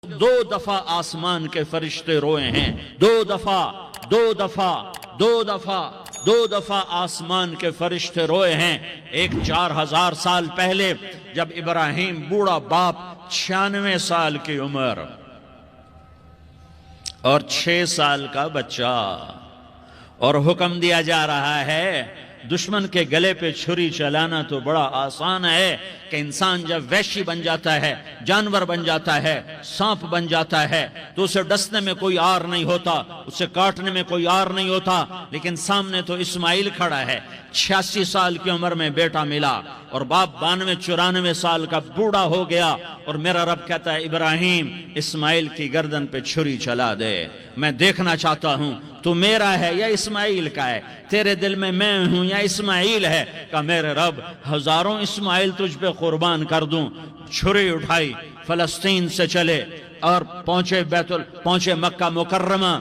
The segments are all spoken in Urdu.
دو دفعہ آسمان کے فرشتے روئے ہیں، دو دفعہ آسمان کے فرشتے روئے ہیں۔ ایک 4000 سال پہلے جب ابراہیم بوڑھا باپ 96 سال کی عمر اور 6 سال کا بچہ، اور حکم دیا جا رہا ہے دشمن کے گلے پہ چھری چلانا تو بڑا آسان ہے کہ انسان جب وحشی بن جاتا ہے، جانور بن جاتا ہے، سانپ بن جاتا ہے تو اسے ڈسنے میں کوئی آر نہیں ہوتا، اسے کاٹنے میں کوئی آر نہیں ہوتا، لیکن سامنے تو اسماعیل کھڑا ہے، 86 سال کی عمر میں بیٹا ملا اور باپ 92-94 سال کا بوڑھا ہو گیا، اور میرا رب کہتا ہے ابراہیم اسماعیل کی گردن پہ چھری چلا دے، میں دیکھنا چاہتا ہوں تو میرا ہے یا اسماعیل کا ہے، تیرے دل میں میں ہوں یا اسماعیل ہے؟ کہ میرے رب ہزاروں اسماعیل تجھ پہ قربان کر دوں۔ چھری اٹھائی، فلسطین سے چلے اور پہنچے مکہ مکرمہ،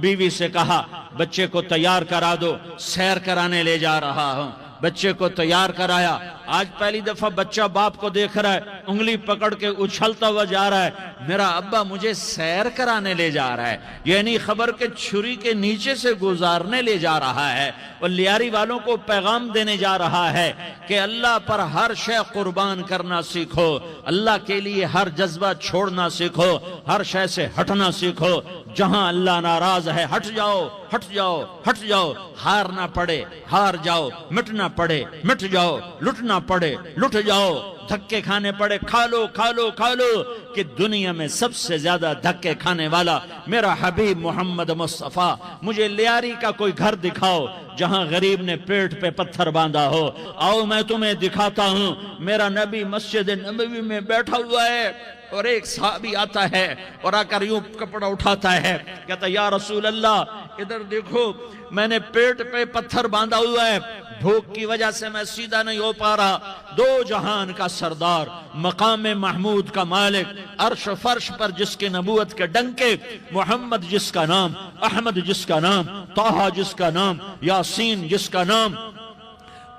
بیوی سے کہا بچے کو تیار کرا دو، سیر کرانے لے جا رہا ہوں۔ بچے کو تیار کرایا، آج پہلی دفعہ بچہ باپ کو دیکھ رہا ہے، انگلی پکڑ کے اچھلتا ہوا جا رہا ہے، میرا ابا مجھے سیر کرانے لے جا رہا ہے، یعنی خبر کے چھری کے نیچے سے گزارنے لے جا رہا ہے، اور لیاری والوں کو پیغام دینے جا رہا ہے کہ اللہ پر ہر شے قربان کرنا سیکھو، اللہ کے لیے ہر جذبہ چھوڑنا سیکھو، ہر شے سے ہٹنا سیکھو، جہاں اللہ ناراض ہے ہٹ جاؤ، ہٹ جاؤ، ہٹ جاؤ، ہارنا پڑے ہار جاؤ، مٹنا پڑے مٹ جاؤ، لٹنا پڑے لٹ جاؤ، دھکے کھانے پڑے کھا لو کھا لو کھا لو، کہ دنیا میں سب سے زیادہ دھکے کھانے والا میرا حبیب محمد مصطفیٰ۔ مجھے لیاری کا کوئی گھر دکھاؤ جہاں غریب نے پیٹ پہ پتھر باندھا ہو، آؤ میں تمہیں دکھاتا ہوں۔ میرا نبی مسجد نبوی میں بیٹھا ہوا ہے اور ایک صحابی آتا ہے اور آ کر یوں کپڑا اٹھاتا ہے، کہتا یا رسول اللہ ادھر دیکھو، میں نے پیٹ پہ پتھر باندھا ہوا ہے، بھوک کی وجہ سے میں سیدھا نہیں ہو پا رہا۔ دو جہان کا سردار، مقام محمود کا مالک، عرش و فرش پر جس کی نبوت کے ڈنکے، محمد جس کا نام، احمد جس کا نام، طٰہٰ جس کا نام، یاسین جس کا نام،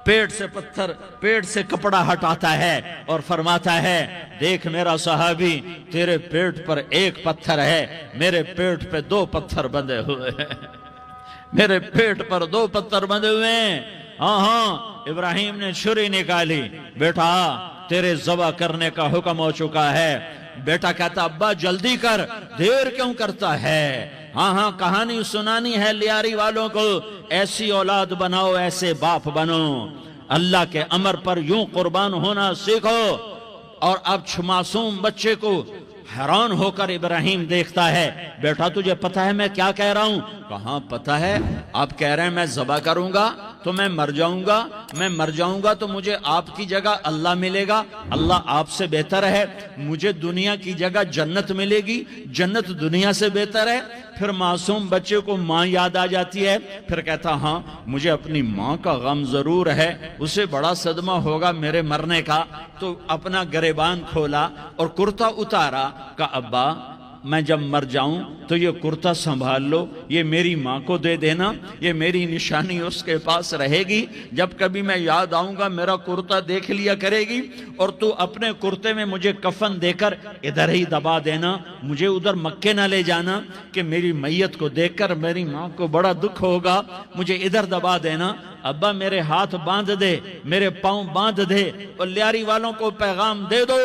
پیٹ سے کپڑا ہٹاتا ہے اور فرماتا ہے دیکھ میرا صحابی، تیرے پیٹ پر ایک پتھر ہے، میرے پیٹ پہ 2 پتھر بندھے ہوئے ہیں، میرے پیٹ پر 2 پتھر بندھے ہوئے ہیں۔ ہاں ابراہیم نے چھری نکالی، بیٹا تیرے ذبح کرنے کا حکم ہو چکا ہے۔ بیٹا کہتا ابا جلدی کر، دیر کیوں کرتا ہے؟ ہاں کہانی سنانی ہے لیاری والوں کو، ایسی اولاد بناؤ، ایسے باپ بنو، اللہ کے امر پر یوں قربان ہونا سیکھو۔ اور اب معصوم بچے کو حیران ہو کر ابراہیم دیکھتا ہے، بیٹا تجھے پتہ ہے میں کیا کہہ رہا ہوں؟ کہاں پتہ ہے، آپ کہہ رہے ہیں میں ذبح کروں گا تو میں مر جاؤں گا، میں مر جاؤں گا تو مجھے آپ کی جگہ اللہ ملے گا، اللہ آپ سے بہتر ہے، مجھے دنیا کی جگہ جنت ملے گی، جنت دنیا سے بہتر ہے۔ پھر معصوم بچے کو ماں یاد آ جاتی ہے، پھر کہتا ہاں مجھے اپنی ماں کا غم ضرور ہے، اسے بڑا صدمہ ہوگا میرے مرنے کا۔ تو اپنا گریبان کھولا اور کرتا اتارا، کہا ابا میں جب مر جاؤں تو یہ کرتا سنبھال لو، یہ میری ماں کو دے دینا، یہ میری نشانی اس کے پاس رہے گی، جب کبھی میں یاد آؤں گا میرا کرتا دیکھ لیا کرے گی، اور تو اپنے کرتے میں مجھے کفن دے کر ادھر ہی دبا دینا، مجھے ادھر مکے نہ لے جانا کہ میری میت کو دیکھ کر میری ماں کو بڑا دکھ ہوگا، مجھے ادھر دبا دینا۔ ابا میرے ہاتھ باندھ دے، میرے پاؤں باندھ دے، اور لیاری والوں کو پیغام دے دو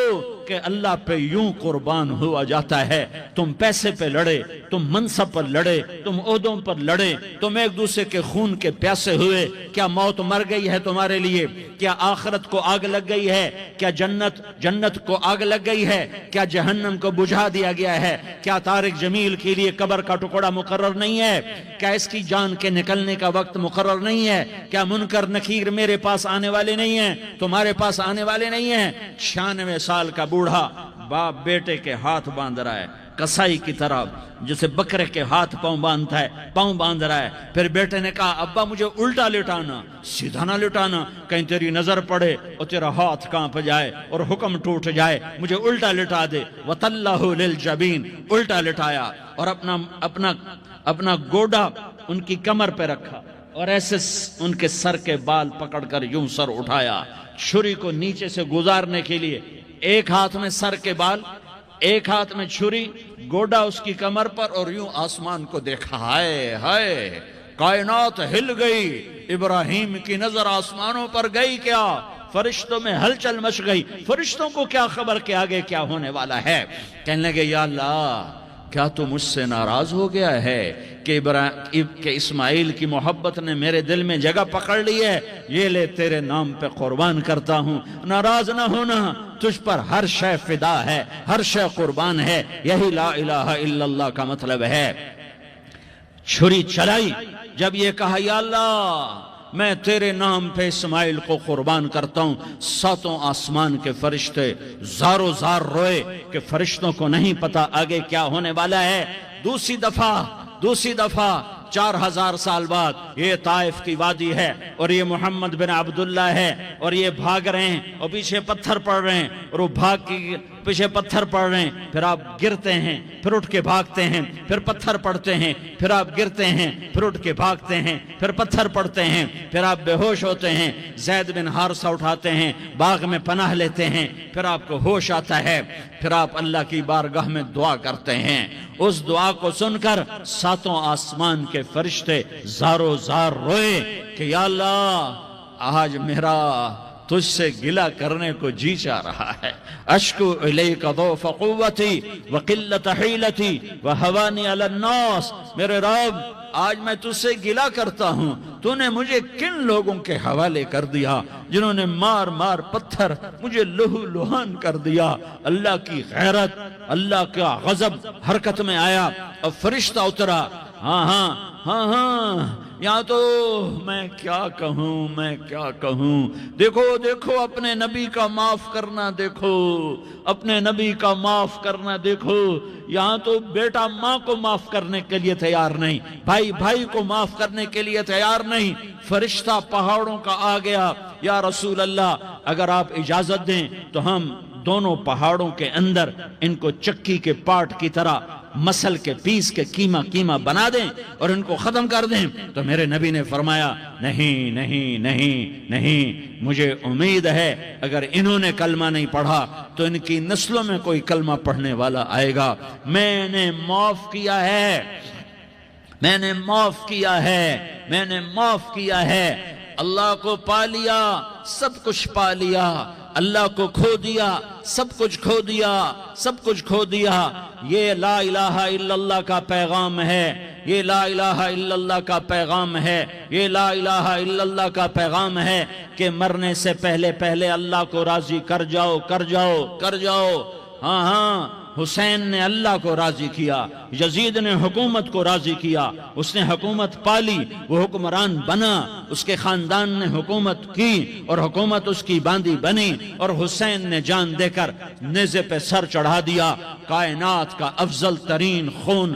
کہ اللہ پہ یوں قربان ہوا جاتا ہے۔ تم پیسے پہ لڑے، تم منصب پر لڑے، تم عہدوں پر لڑے، تم ایک دوسرے کے خون کے پیاسے ہوئے، کیا موت مر گئی ہے تمہارے لیے؟ کیا آخرت کو آگ لگ گئی ہے؟ کیا جنت کو آگ لگ گئی ہے؟ کیا جہنم کو بجھا دیا گیا ہے؟ کیا طارق جمیل کے لیے قبر کا ٹکڑا مقرر نہیں ہے؟ کیا اس کی جان کے نکلنے کا وقت مقرر نہیں ہے؟ کیا منکر نکیر میرے پاس آنے والے نہیں ہیں، تمہارے پاس آنے والے نہیں ہیں؟ 96 سال کا بوڑھا باپ بیٹے کے ہاتھ باندھ رہا ہے، کسائی کی طرح جسے بکرے کے ہاتھ پاؤں باندھتا ہے، پاؤں باندھ رہا ہے۔ پھر بیٹے نے کہا ابا مجھے الٹا لٹانا، سیدھا نہ لٹانا، کہیں تیری نظر پڑے اور تیرا ہاتھ کانپ جائے اور حکم ٹوٹ جائے، مجھے الٹا لٹا دے۔ وَتَلَّهُ لِلْجَبِينِ، الٹا لٹایا اور اپنا گوڈا ان کی کمر پہ رکھا اور ایسے ان کے سر کے بال پکڑ کر یوں سر اٹھایا، چھری کو نیچے سے گزارنے کے لیے، ایک ہاتھ میں سر کے بال، ایک ہاتھ میں چھری، گوڈا اس کی کمر پر، اور یوں آسمان کو دیکھا، ہائے ہائے کائنات ہل گئی، ابراہیم کی نظر آسمانوں پر گئی کیا؟ فرشتوں میں ہلچل مچ گئی، فرشتوں کو کیا خبر کہ آگے کیا ہونے والا ہے؟ کہنے لگے یا اللہ کیا تو مجھ سے ناراض ہو گیا ہے کہ اسماعیل کی محبت نے میرے دل میں جگہ پکڑ لی ہے؟ یہ لے تیرے نام پہ قربان کرتا ہوں، ناراض نہ ہونا، تجھ پر ہر شے فدا ہے، ہر شے قربان ہے، یہی لا الہ الا اللہ کا مطلب ہے۔ چھری چلائی، جب یہ کہا یا اللہ میں تیرے نام پہ اسماعیل کو قربان کرتا ہوں، ساتوں آسمان کے فرشتے زارو زار روئے کہ فرشتوں کو نہیں پتا آگے کیا ہونے والا ہے۔ دوسری دفعہ 4000 سال بعد یہ طائف کی وادی ہے اور یہ محمد بن عبداللہ ہے اور یہ بھاگ رہے ہیں اور پیچھے پتھر پڑ رہے ہیں اور وہ بھاگ کے پیچھے پتھر پڑ رہے ہیں، پھر آپ گرتے ہیں، پھر اٹھ کے بھاگتے ہیں، پھر پتھر پڑتے ہیں، پھر آپ گرتے ہیں، پھر اٹھ کے بھاگتے ہیں، پھر پتھر پڑتے ہیں، پھر آپ بے ہوش ہوتے ہیں، زید بن حارثہ اٹھاتے ہیں، باغ میں پناہ لیتے ہیں، پھر آپ کو ہوش آتا ہے، پھر آپ اللہ کی بارگاہ میں دعا کرتے ہیں۔ اس دعا کو سن کر ساتوں آسمان کے فرشتے زارو زار روئے کہ یا اللہ آج میرا تجھ سے گلہ کرنے کو جی چاہ رہا ہے، اشکو الیک ضعف قوتی وقلت حیلتی وہوانی علی الناس، میرے رب آج میں تجھ سے گلہ کرتا ہوں، تو نے مجھے کن لوگوں کے حوالے کر دیا جنہوں نے مار مار پتھر مجھے لہو لہان کر دیا۔ اللہ کی غیرت، اللہ کا غضب حرکت میں آیا اور فرشتہ اترا۔ ہاں یہاں تو میں کیا کہوں، دیکھو اپنے نبی کا معاف کرنا، اپنے نبی کا معاف کرنا دیکھو۔ یہاں تو بیٹا ماں کو معاف کرنے کے لیے تیار نہیں، بھائی کو معاف کرنے کے لیے تیار نہیں۔ فرشتہ پہاڑوں کا آ گیا، یا رسول اللہ اگر آپ اجازت دیں تو ہم دونوں پہاڑوں کے اندر ان کو چکی کے پاٹ کی طرح مسل کے پیس کے کیما بنا دیں اور ان کو ختم کر دیں۔ تو میرے نبی نے فرمایا نہیں، مجھے امید ہے اگر انہوں نے کلمہ نہیں پڑھا تو ان کی نسلوں میں کوئی کلمہ پڑھنے والا آئے گا۔ میں نے معاف کیا ہے، اللہ کو پا لیا، سب کچھ پا لیا، اللہ کو کھو دیا، سب کچھ کھو دیا۔ یہ لا الہ الا اللہ کا پیغام ہے، یہ لا الہ الا اللہ کا پیغام ہے، یہ لا الہ الا اللہ کا پیغام ہے کہ مرنے سے پہلے اللہ کو راضی کر جاؤ۔ ہاں حسین نے اللہ کو راضی کیا، یزید نے حکومت کو راضی کیا، اس نے حکومت پالی، وہ حکمران بنا، اس کے خاندان نے حکومت کی اور حکومت اس کی باندھی بنی، اور حسین نے جان دے کر نیزے پہ سر چڑھا دیا۔ کائنات کا افضل ترین خون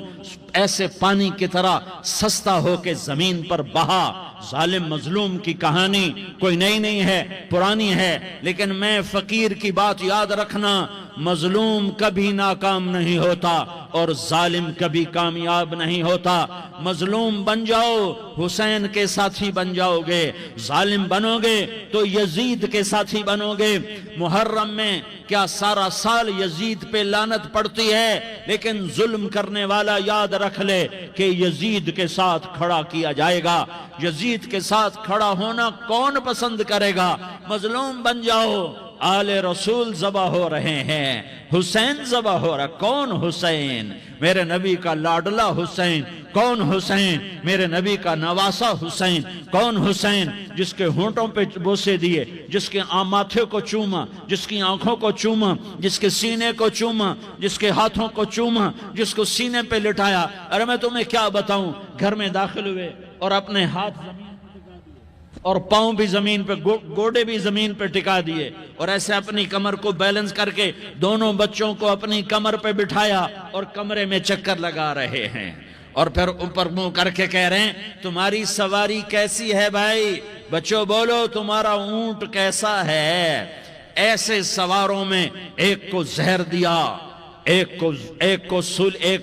ایسے پانی کی طرح سستا ہو کے زمین پر بہا۔ ظالم مظلوم کی کہانی کوئی نئی نہیں ہے، پرانی ہے، لیکن میں فقیر کی بات یاد رکھنا، مظلوم کبھی ناکام نہیں ہوتا اور ظالم کبھی کامیاب نہیں ہوتا۔ مظلوم بن جاؤ حسین کے ساتھی بن جاؤ گے، ظالم بنو گے تو یزید کے ساتھی بنو گے۔ محرم میں کیا سارا سال یزید پہ لعنت پڑتی ہے، لیکن ظلم کرنے والا یاد رکھ لے کہ یزید کے ساتھ کھڑا کیا جائے گا۔ یزید کے ساتھ کھڑا ہونا کون پسند کرے گا؟ مظلوم بن جاؤ۔ آل رسول ذبح ہو رہے ہیں، حسین ذبح ہو رہا۔ کون حسین؟ میرے نبی کا لاڈلا حسین۔ کون حسین؟ میرے نبی کا نواسا حسین۔ کون حسین؟ جس کے ہونٹوں پہ بوسے دیے، جس کے ماتھے کو چوما، جس کی آنکھوں کو چوما، جس کے سینے کو چوما، جس کے ہاتھوں کو چوما، جس کو سینے پہ لٹایا۔ ارے میں تمہیں کیا بتاؤں، گھر میں داخل ہوئے اور اپنے ہاتھ زمین اور پاؤں بھی زمین پہ، گوڑے بھی زمین پہ ٹکا دیے، اور ایسے اپنی کمر کو بیلنس کر کے دونوں بچوں کو اپنی کمر پہ بٹھایا اور کمرے میں چکر لگا رہے ہیں، اور پھر اوپر منہ کر کے کہہ رہے ہیں تمہاری سواری کیسی ہے بھائی؟ بچوں بولو تمہارا اونٹ کیسا ہے؟ ایسے سواروں میں ایک کو زہر دیا، ایک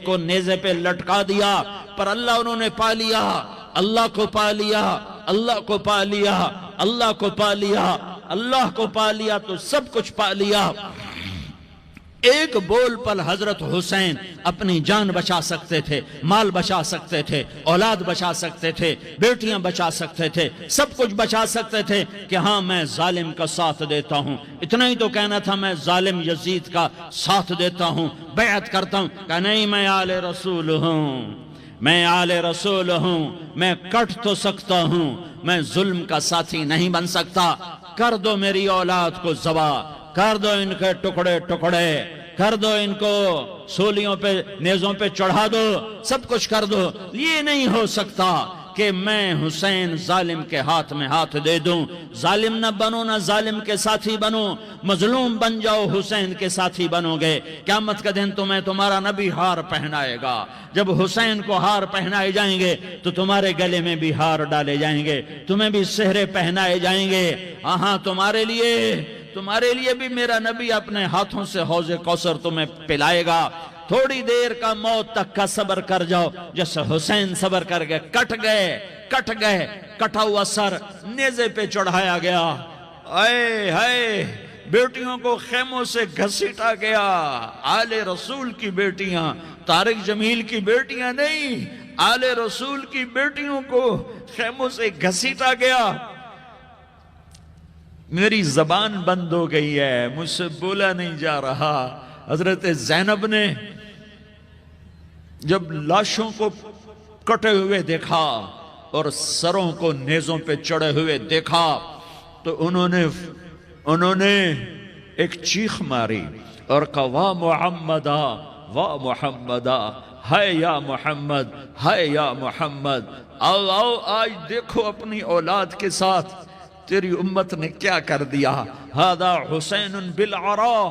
کو نیزے پہ لٹکا دیا، پر اللہ انہوں نے پا لیا، اللہ کو پا لیا، اللہ کو پا لیا، اللہ کو پا لیا، اللہ کو پا لیا تو سب کچھ پا لیا۔ ایک بول پر حضرت حسین اپنی جان بچا سکتے تھے، مال بچا سکتے تھے، اولاد بچا سکتے تھے، بیٹیاں بچا سکتے تھے، سب کچھ بچا سکتے تھے کہ ہاں میں ظالم کا ساتھ دیتا ہوں۔ اتنا ہی تو کہنا تھا میں ظالم یزید کا ساتھ دیتا ہوں، بیعت کرتا ہوں، کہ نہیں میں آل رسول ہوں، میں آل رسول ہوں، میں کٹ تو سکتا ہوں، میں ظلم کا ساتھی نہیں بن سکتا۔ کر دو میری اولاد کو ذبح، کر دو ان کے ٹکڑے ٹکڑے، کر دو ان کو سولیوں پہ نیزوں پہ چڑھا دو، سب کچھ کر دو۔ یہ نہیں ہو سکتا کہ میں حسین ظالم کے ہاتھ میں ہاتھ دے دوں۔ ظالم نہ بنو، نہ ظالم کے ساتھی بنو، مظلوم بن جاؤ، حسین کے ساتھی بنو گے۔ قیامت کا دن تمہیں تمہارا نبی ہار پہنائے گا۔ جب حسین کو ہار پہنائے جائیں گے تو تمہارے گلے میں بھی ہار ڈالے جائیں گے، تمہیں بھی سہرے پہنائے جائیں گے۔ ہاں تمہارے لیے بھی میرا نبی اپنے ہاتھوں سے حوض کوثر تمہیں پلائے گا۔ تھوڑی دیر کا موت تک کا صبر کر جاؤ، جیسے حسین صبر کر گئے، کٹ گئے، کٹا ہوا سر نیزے پہ چڑھایا گیا۔ اے ہائے، بیٹیوں کو خیموں سے گھسیٹا گیا۔ آل رسول کی بیٹیاں، طارق جمیل کی بیٹیاں نہیں، آل رسول کی بیٹیوں کو خیموں سے گھسیٹا گیا۔ میری زبان بند ہو گئی ہے، مجھ سے بولا نہیں جا رہا۔ حضرت زینب نے جب لاشوں کو کٹے ہوئے دیکھا اور سروں کو نیزوں پہ چڑھے ہوئے دیکھا تو انہوں نے ایک چیخ ماری اور کہا واہ محمدہ، واہ محمدہ، ہائے یا محمد، ہائے یا محمد۔ آؤ آؤ آج دیکھو اپنی اولاد کے ساتھ تیری امت نے کیا کر دیا۔ ہذا حسین بالعراء،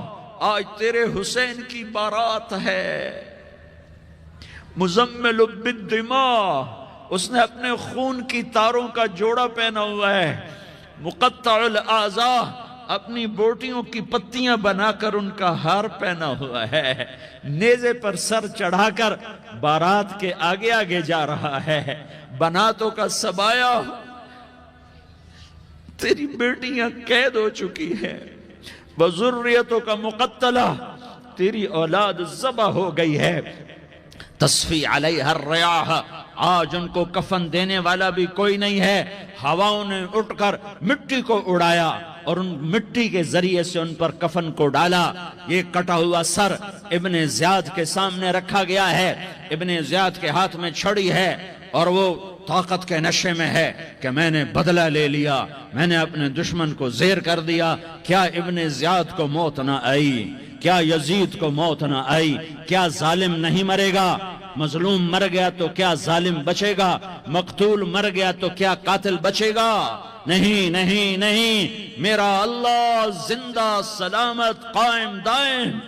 آج تیرے حسین کی بارات ہے۔ مزمل بالدماء، اس نے اپنے خون کی تاروں کا جوڑا پہنا ہوا ہے۔ مقطع الاعضاء، اپنی بوٹیوں کی پتیاں بنا کر ان کا ہار پہنا ہوا ہے۔ نیزے پر سر چڑھا کر بارات کے آگے آگے جا رہا ہے۔ بناتوں کا سبایا، تیری بیٹیاں قید ہو چکی ہیں۔ وذریتوں کا مقتلہ، تیری اولاد ذبح ہو گئی ہے۔ تصفی علیہ الریاح، آج ان کو کفن دینے والا بھی کوئی نہیں ہے۔ ہواؤں نے اٹھ کر مٹی کو اڑایا اور ان مٹی کے ذریعے سے ان پر کفن کو ڈالا۔ یہ کٹا ہوا سر ابن زیاد کے سامنے رکھا گیا ہے۔ ابن زیاد کے ہاتھ میں چھڑی ہے اور وہ طاقت کے نشے میں ہے کہ میں نے بدلہ لے لیا، میں نے اپنے دشمن کو زیر کر دیا۔ کیا ابن زیاد کو موت نہ آئی؟ کیا یزید کو موت نہ آئی؟ کیا ظالم نہیں مرے گا؟ مظلوم مر گیا تو کیا ظالم بچے گا؟ مقتول مر گیا تو کیا قاتل بچے گا؟ نہیں نہیں نہیں، میرا اللہ زندہ سلامت قائم دائم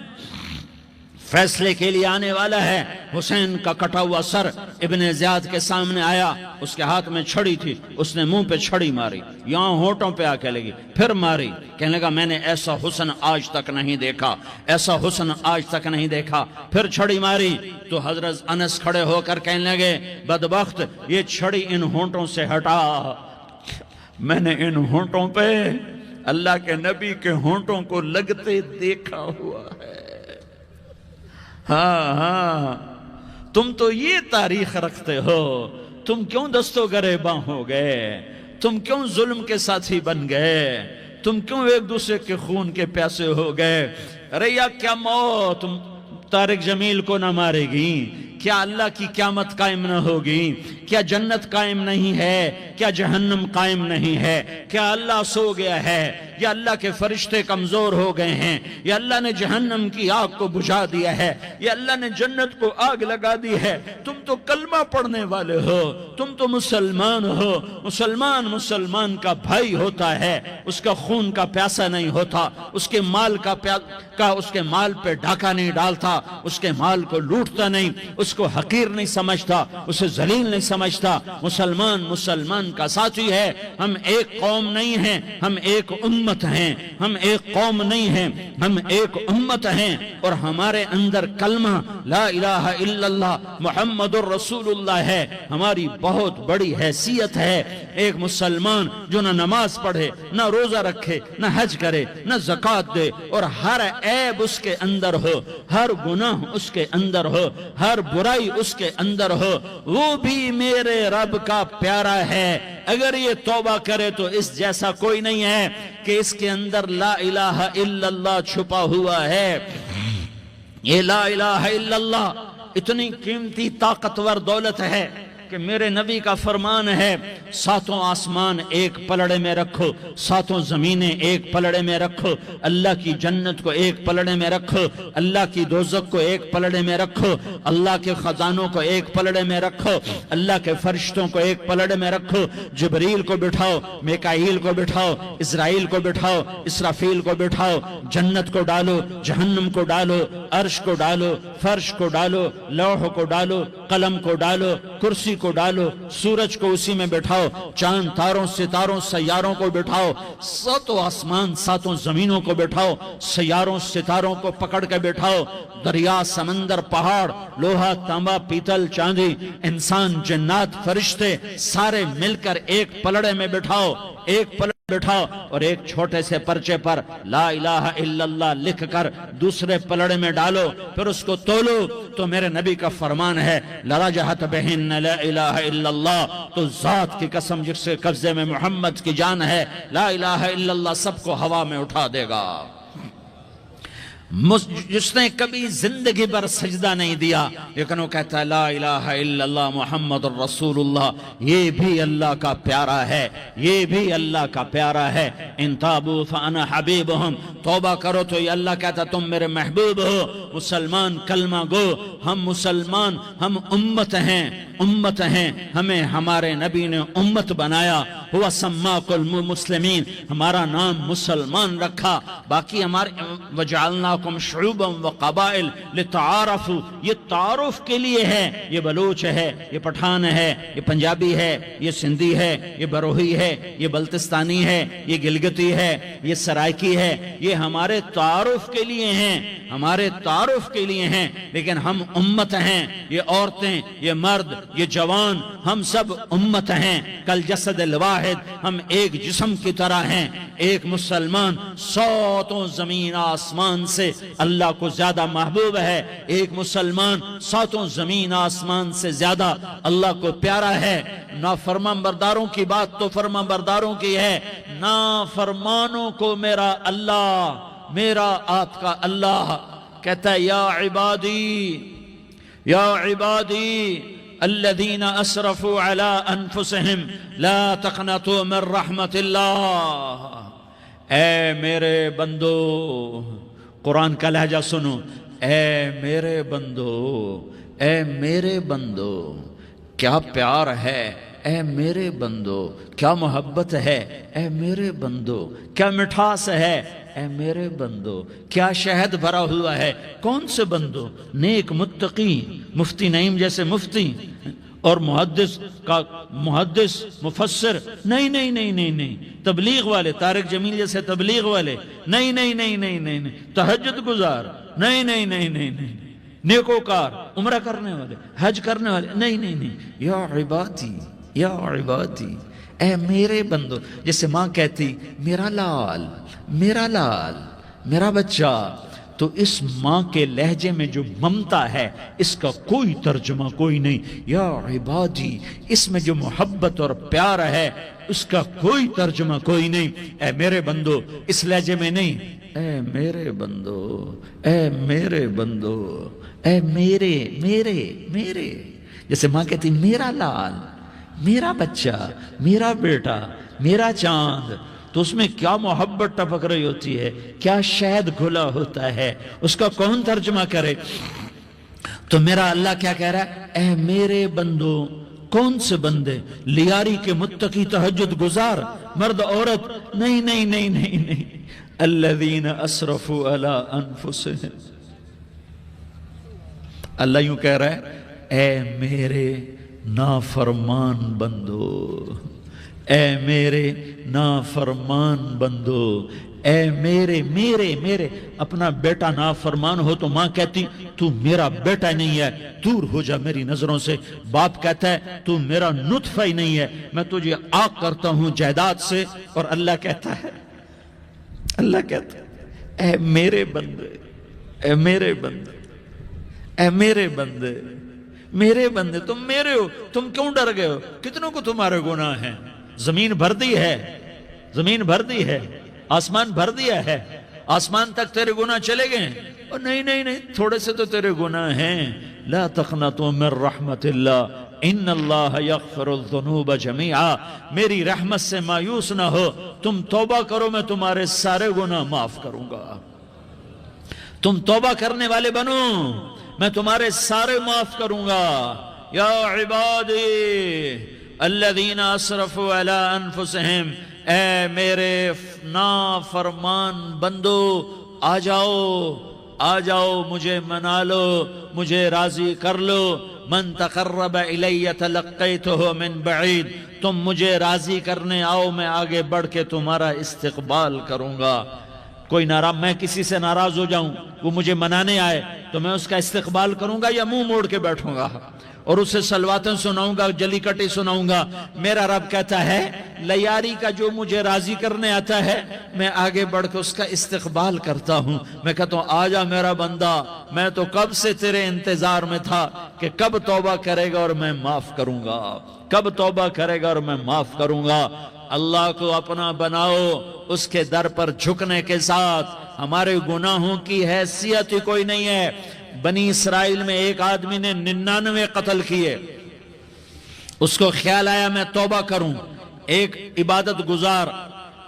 فیصلے کے لیے آنے والا ہے۔ حسین کا کٹا ہوا سر ابن زیاد کے سامنے آیا، اس کے ہاتھ میں چھڑی تھی، اس نے منہ پہ چھڑی ماری، یہاں ہونٹوں پہ آ کے لگی، پھر ماری، کہنے لگا میں نے ایسا حسن آج تک نہیں دیکھا، ایسا حسن آج تک نہیں دیکھا، پھر چھڑی ماری تو حضرت انس کھڑے ہو کر کہنے لگے بدبخت، یہ چھڑی ان ہونٹوں سے ہٹا۔ میں نے ان ہونٹوں پہ اللہ کے نبی کے ہونٹوں کو لگتے دیکھا ہوا ہے۔ ہاں تم تو یہ تاریخ رکھتے ہو، تم کیوں دستو گریباں ہو گئے؟ تم کیوں ظلم کے ساتھی بن گئے؟ تم کیوں ایک دوسرے کے خون کے پیاسے ہو گئے؟ ارے یا کیا موت طارق جمیل کو نہ مارے گی؟ کیا اللہ کی قیامت قائم نہ ہوگی؟ کیا جنت قائم نہیں ہے؟ کیا جہنم قائم نہیں ہے؟ کیا اللہ سو گیا ہے؟ یا اللہ کے فرشتے کمزور ہو گئے ہیں؟ یا اللہ نے جہنم کی آگ کو بجھا دیا ہے؟ یا اللہ نے جنت کو آگ لگا دی ہے؟ تم تو کلمہ پڑھنے والے ہو، تم تو مسلمان ہو۔ مسلمان کا بھائی ہوتا ہے، اس کا خون کا پیاسا نہیں ہوتا، اس کے مال کا اس کے مال پہ ڈاکہ نہیں ڈالتا، اس کے مال کو لوٹتا نہیں، اس کو حقیر نہیں سمجھتا، اسے ذلیل نہیں سمجھتا۔ مسلمان مسلمان کا ساتھی ہے۔ ہم ایک قوم نہیں ہیں، ہم ایک امت ہیں۔ ہم ایک قوم نہیں ہیں، ہم ایک امت ہیں، اور ہمارے اندر کلمہ لا الہ الا اللہ محمد الرسول اللہ ہے۔ ہماری بہت بڑی حیثیت ہے۔ ایک مسلمان جو نہ نماز پڑھے، نہ روزہ رکھے، نہ حج کرے، نہ زکوٰۃ دے، اور ہر عیب اس کے اندر ہو، ہر گناہ اس کے اندر ہو، ہر برائی اس کے اندر ہو، وہ بھی میرے رب کا پیارا ہے۔ اگر یہ توبہ کرے تو اس جیسا کوئی نہیں ہے کہ اس کے اندر لا الہ الا اللہ چھپا ہوا ہے۔ یہ لا الہ الا اللہ اتنی قیمتی طاقتور دولت ہے کہ میرے نبی کا فرمان ہے، ساتوں آسمان ایک پلڑے میں رکھو، ساتوں زمینیں ایک پلڑے میں رکھو، اللہ کی جنت کو ایک پلڑے میں رکھو، اللہ کی دوزخ کو ایک پلڑے میں رکھو، اللہ کے خزانوں کو ایک پلڑے میں رکھو، اللہ کے فرشتوں کو ایک پلڑے میں رکھو، جبریل کو بٹھاؤ، میکائیل کو بٹھاؤ، اسرائیل کو بٹھاؤ، اسرافیل کو بٹھاؤ، جنت کو ڈالو، جہنم کو ڈالو، عرش کو ڈالو، فرش کو ڈالو، لوح کو ڈالو، قلم کو ڈالو، کرسی کو ڈالو، سورج کو اسی میں بٹھاؤ، چاند تاروں ستاروں سیاروں کو بٹھاؤ، ساتوں آسمان ساتوں زمینوں کو بٹھاؤ، سیاروں ستاروں کو پکڑ کے بٹھاؤ، دریا سمندر پہاڑ لوہا تانبا پیتل چاندی انسان جنات فرشتے سارے مل کر ایک پلڑے میں بٹھاؤ، ایک پلڑے بٹھاؤ، اور ایک چھوٹے سے پرچے پر لا الہ الا اللہ لکھ کر دوسرے پلڑے میں ڈالو، پھر اس کو تولو تو میرے نبی کا فرمان ہے لرجحت بہن لا الہ الا اللہ، تو ذات کی قسم جس سے قبضے میں محمد کی جان ہے، لا الہ الا اللہ سب کو ہوا میں اٹھا دے گا۔ جس نے کبھی زندگی بھر سجدہ نہیں دیا لیکن وہ کہتا ہے لا الہ الا اللہ محمد الرسول اللہ، یہ بھی اللہ کا پیارا ہے، یہ بھی اللہ کا پیارا ہے۔ ان تابوا فانا حبیبہم، توبہ کرو تو یہ اللہ کہتا تم میرے محبوب ہو۔ مسلمان کلمہ گو، ہم مسلمان، ہم امت ہیں، امت ہیں، ہمیں ہمارے نبی نے امت بنایا، ہوا سماک المسلمین، ہمارا نام مسلمان رکھا، باقی ہمارے وجعلناکم شعوبا وقبائل لتعارفوا، یہ تعارف کے لیے ہے، یہ بلوچ ہے، یہ پٹھان ہے، یہ پنجابی ہے، یہ سندھی ہے، یہ بروہی ہے، یہ بلتستانی ہے، یہ گلگتی ہے، یہ سرائکی ہے، یہ ہمارے تعارف کے لیے ہیں، ہمارے تعارف کے لیے ہیں، لیکن ہم امت ہیں، یہ عورتیں، یہ مرد، یہ جوان، ہم سب امت ہیں، کل جسد الواحد، ہم ایک جسم کی طرح ہیں۔ ایک مسلمان ساتوں زمین آسمان سے اللہ کو زیادہ محبوب ہے، ایک مسلمان ساتوں زمین آسمان سے زیادہ اللہ کو پیارا ہے۔ نافرمان برداروں کی بات تو فرمان برداروں کی ہے، نافرمانوں کو میرا اللہ، میرا آپ کا اللہ کہتا ہے یا عبادی الذین اسرفوا علی انفسہم لا تقنطوا من رحمت اللہ، اے میرے بندو، قرآن کا لہجہ سنو، اے میرے بندو، اے میرے بندو، کیا پیار ہے، اے میرے بندو، کیا محبت ہے، اے میرے بندو، کیا مٹھاس ہے، اے میرے بندو، کیا شہد بھرا ہوا ہے۔ کون سے بندو؟ نیک متقی، مفتی نعیم جیسے مفتی اور محدث مفسر، نہیں نہیں نہیں نہیں نہیں، تبلیغ والے، طارق جمیل جیسے تبلیغ والے، نہیں نہیں نہیں نہیں نہیں، تہجد گزار، نہیں نہیں نہیں نہیں نہیں، نیکوکار، عمرہ کرنے والے، حج کرنے والے، نہیں نہیں نہیں، یا عبادی، یا عبادی، اے میرے بندو، جیسے ماں کہتی میرا لال، میرا لال، میرا بچہ، تو اس ماں کے لہجے میں جو ممتا ہے اس کا کوئی ترجمہ کوئی نہیں۔ یا عبادی، اس میں جو محبت اور پیار ہے اس کا کوئی ترجمہ کوئی نہیں۔ اے میرے بندو، اس لہجے میں نہیں، اے میرے بندو، اے میرے بندو، اے میرے میرے میرے، جیسے ماں کہتی میرا لال، میرا بچہ، میرا بیٹا، میرا چاند، تو اس میں کیا محبت ٹپک رہی ہوتی ہے، کیا شہد گھلا ہوتا ہے، اس کا کون ترجمہ کرے؟ تو میرا اللہ کیا کہہ رہا ہے؟ اے میرے بندو، کون سے بندے؟ لیاری کے متقی تہجد گزار، مرد عورت، نہیں نہیں نہیں نہیں نہیں، الذین اسرفوا علی انفسہم، اللہ یوں کہہ رہا ہے اے میرے نافرمان بندو، اے میرے نافرمان بندو، اے میرے میرے میرے اپنا بیٹا نافرمان ہو تو ماں کہتی تو میرا بیٹا نہیں ہے، دور ہو جا میری نظروں سے۔ باپ کہتا ہے تو میرا نطفہ ہی نہیں ہے، میں تجھے عاق کرتا ہوں جائیداد سے۔ اور اللہ کہتا ہے اے میرے بندے، اے میرے بندے، اے میرے بندے، میرے بندے، تم میرے ہو، تم کیوں ڈر گئے ہو؟ کتنوں کو تمہارے گناہ ہیں؟ زمین بھر دی ہے، زمین بھر دی ہے، آسمان بھر دیا ہے، آسمان تک تیرے گناہ چلے گئے ہیں۔ اور نہیں نہیں نہیں، تھوڑے سے تو تیرے گناہ ہیں۔ لا تقنطوا من رحمت اللہ ان اللہ یغفر الذنوب جمیعا، میری رحمت سے مایوس نہ ہو، تم توبہ کرو میں تمہارے سارے گناہ معاف کروں گا۔ تم توبہ کرنے والے بنو، میں تمہارے سارے معاف کروں گا۔ یا عبادی الذین اسرفوا علی انفسہم، اے میرے نافرمان بندو آ جاؤ، آ جاؤ، مجھے منا لو، مجھے راضی کر لو۔ من تقرب الی تلقیتہ من بعید، تم مجھے راضی کرنے آؤ، میں آگے بڑھ کے تمہارا استقبال کروں گا۔ کوئی ناراض، میں کسی سے ناراض ہو جاؤں، وہ مجھے منانے آئے تو میں اس کا استقبال کروں گا یا منہ موڑ کے بیٹھوں گا اور اسے سلواتیں سناؤں گا، جلی کٹی سناؤں گا؟ میرا رب کہتا ہے لیاری کا جو مجھے راضی کرنے آتا ہے میں آگے بڑھ کے اس کا استقبال کرتا ہوں۔ میں کہتا ہوں آ جا میرا بندہ، میں تو کب سے تیرے انتظار میں تھا کہ کب توبہ کرے گا اور میں معاف کروں گا، کب توبہ کرے گا اور میں معاف کروں گا۔ اللہ کو اپنا بناؤ، اس کے در پر جھکنے کے ساتھ۔ ہمارے گناہوں کی حیثیت ہی کوئی نہیں ہے۔ بنی اسرائیل میں ایک آدمی نے 99 قتل کیے، اس کو خیال آیا میں توبہ کروں، ایک عبادت گزار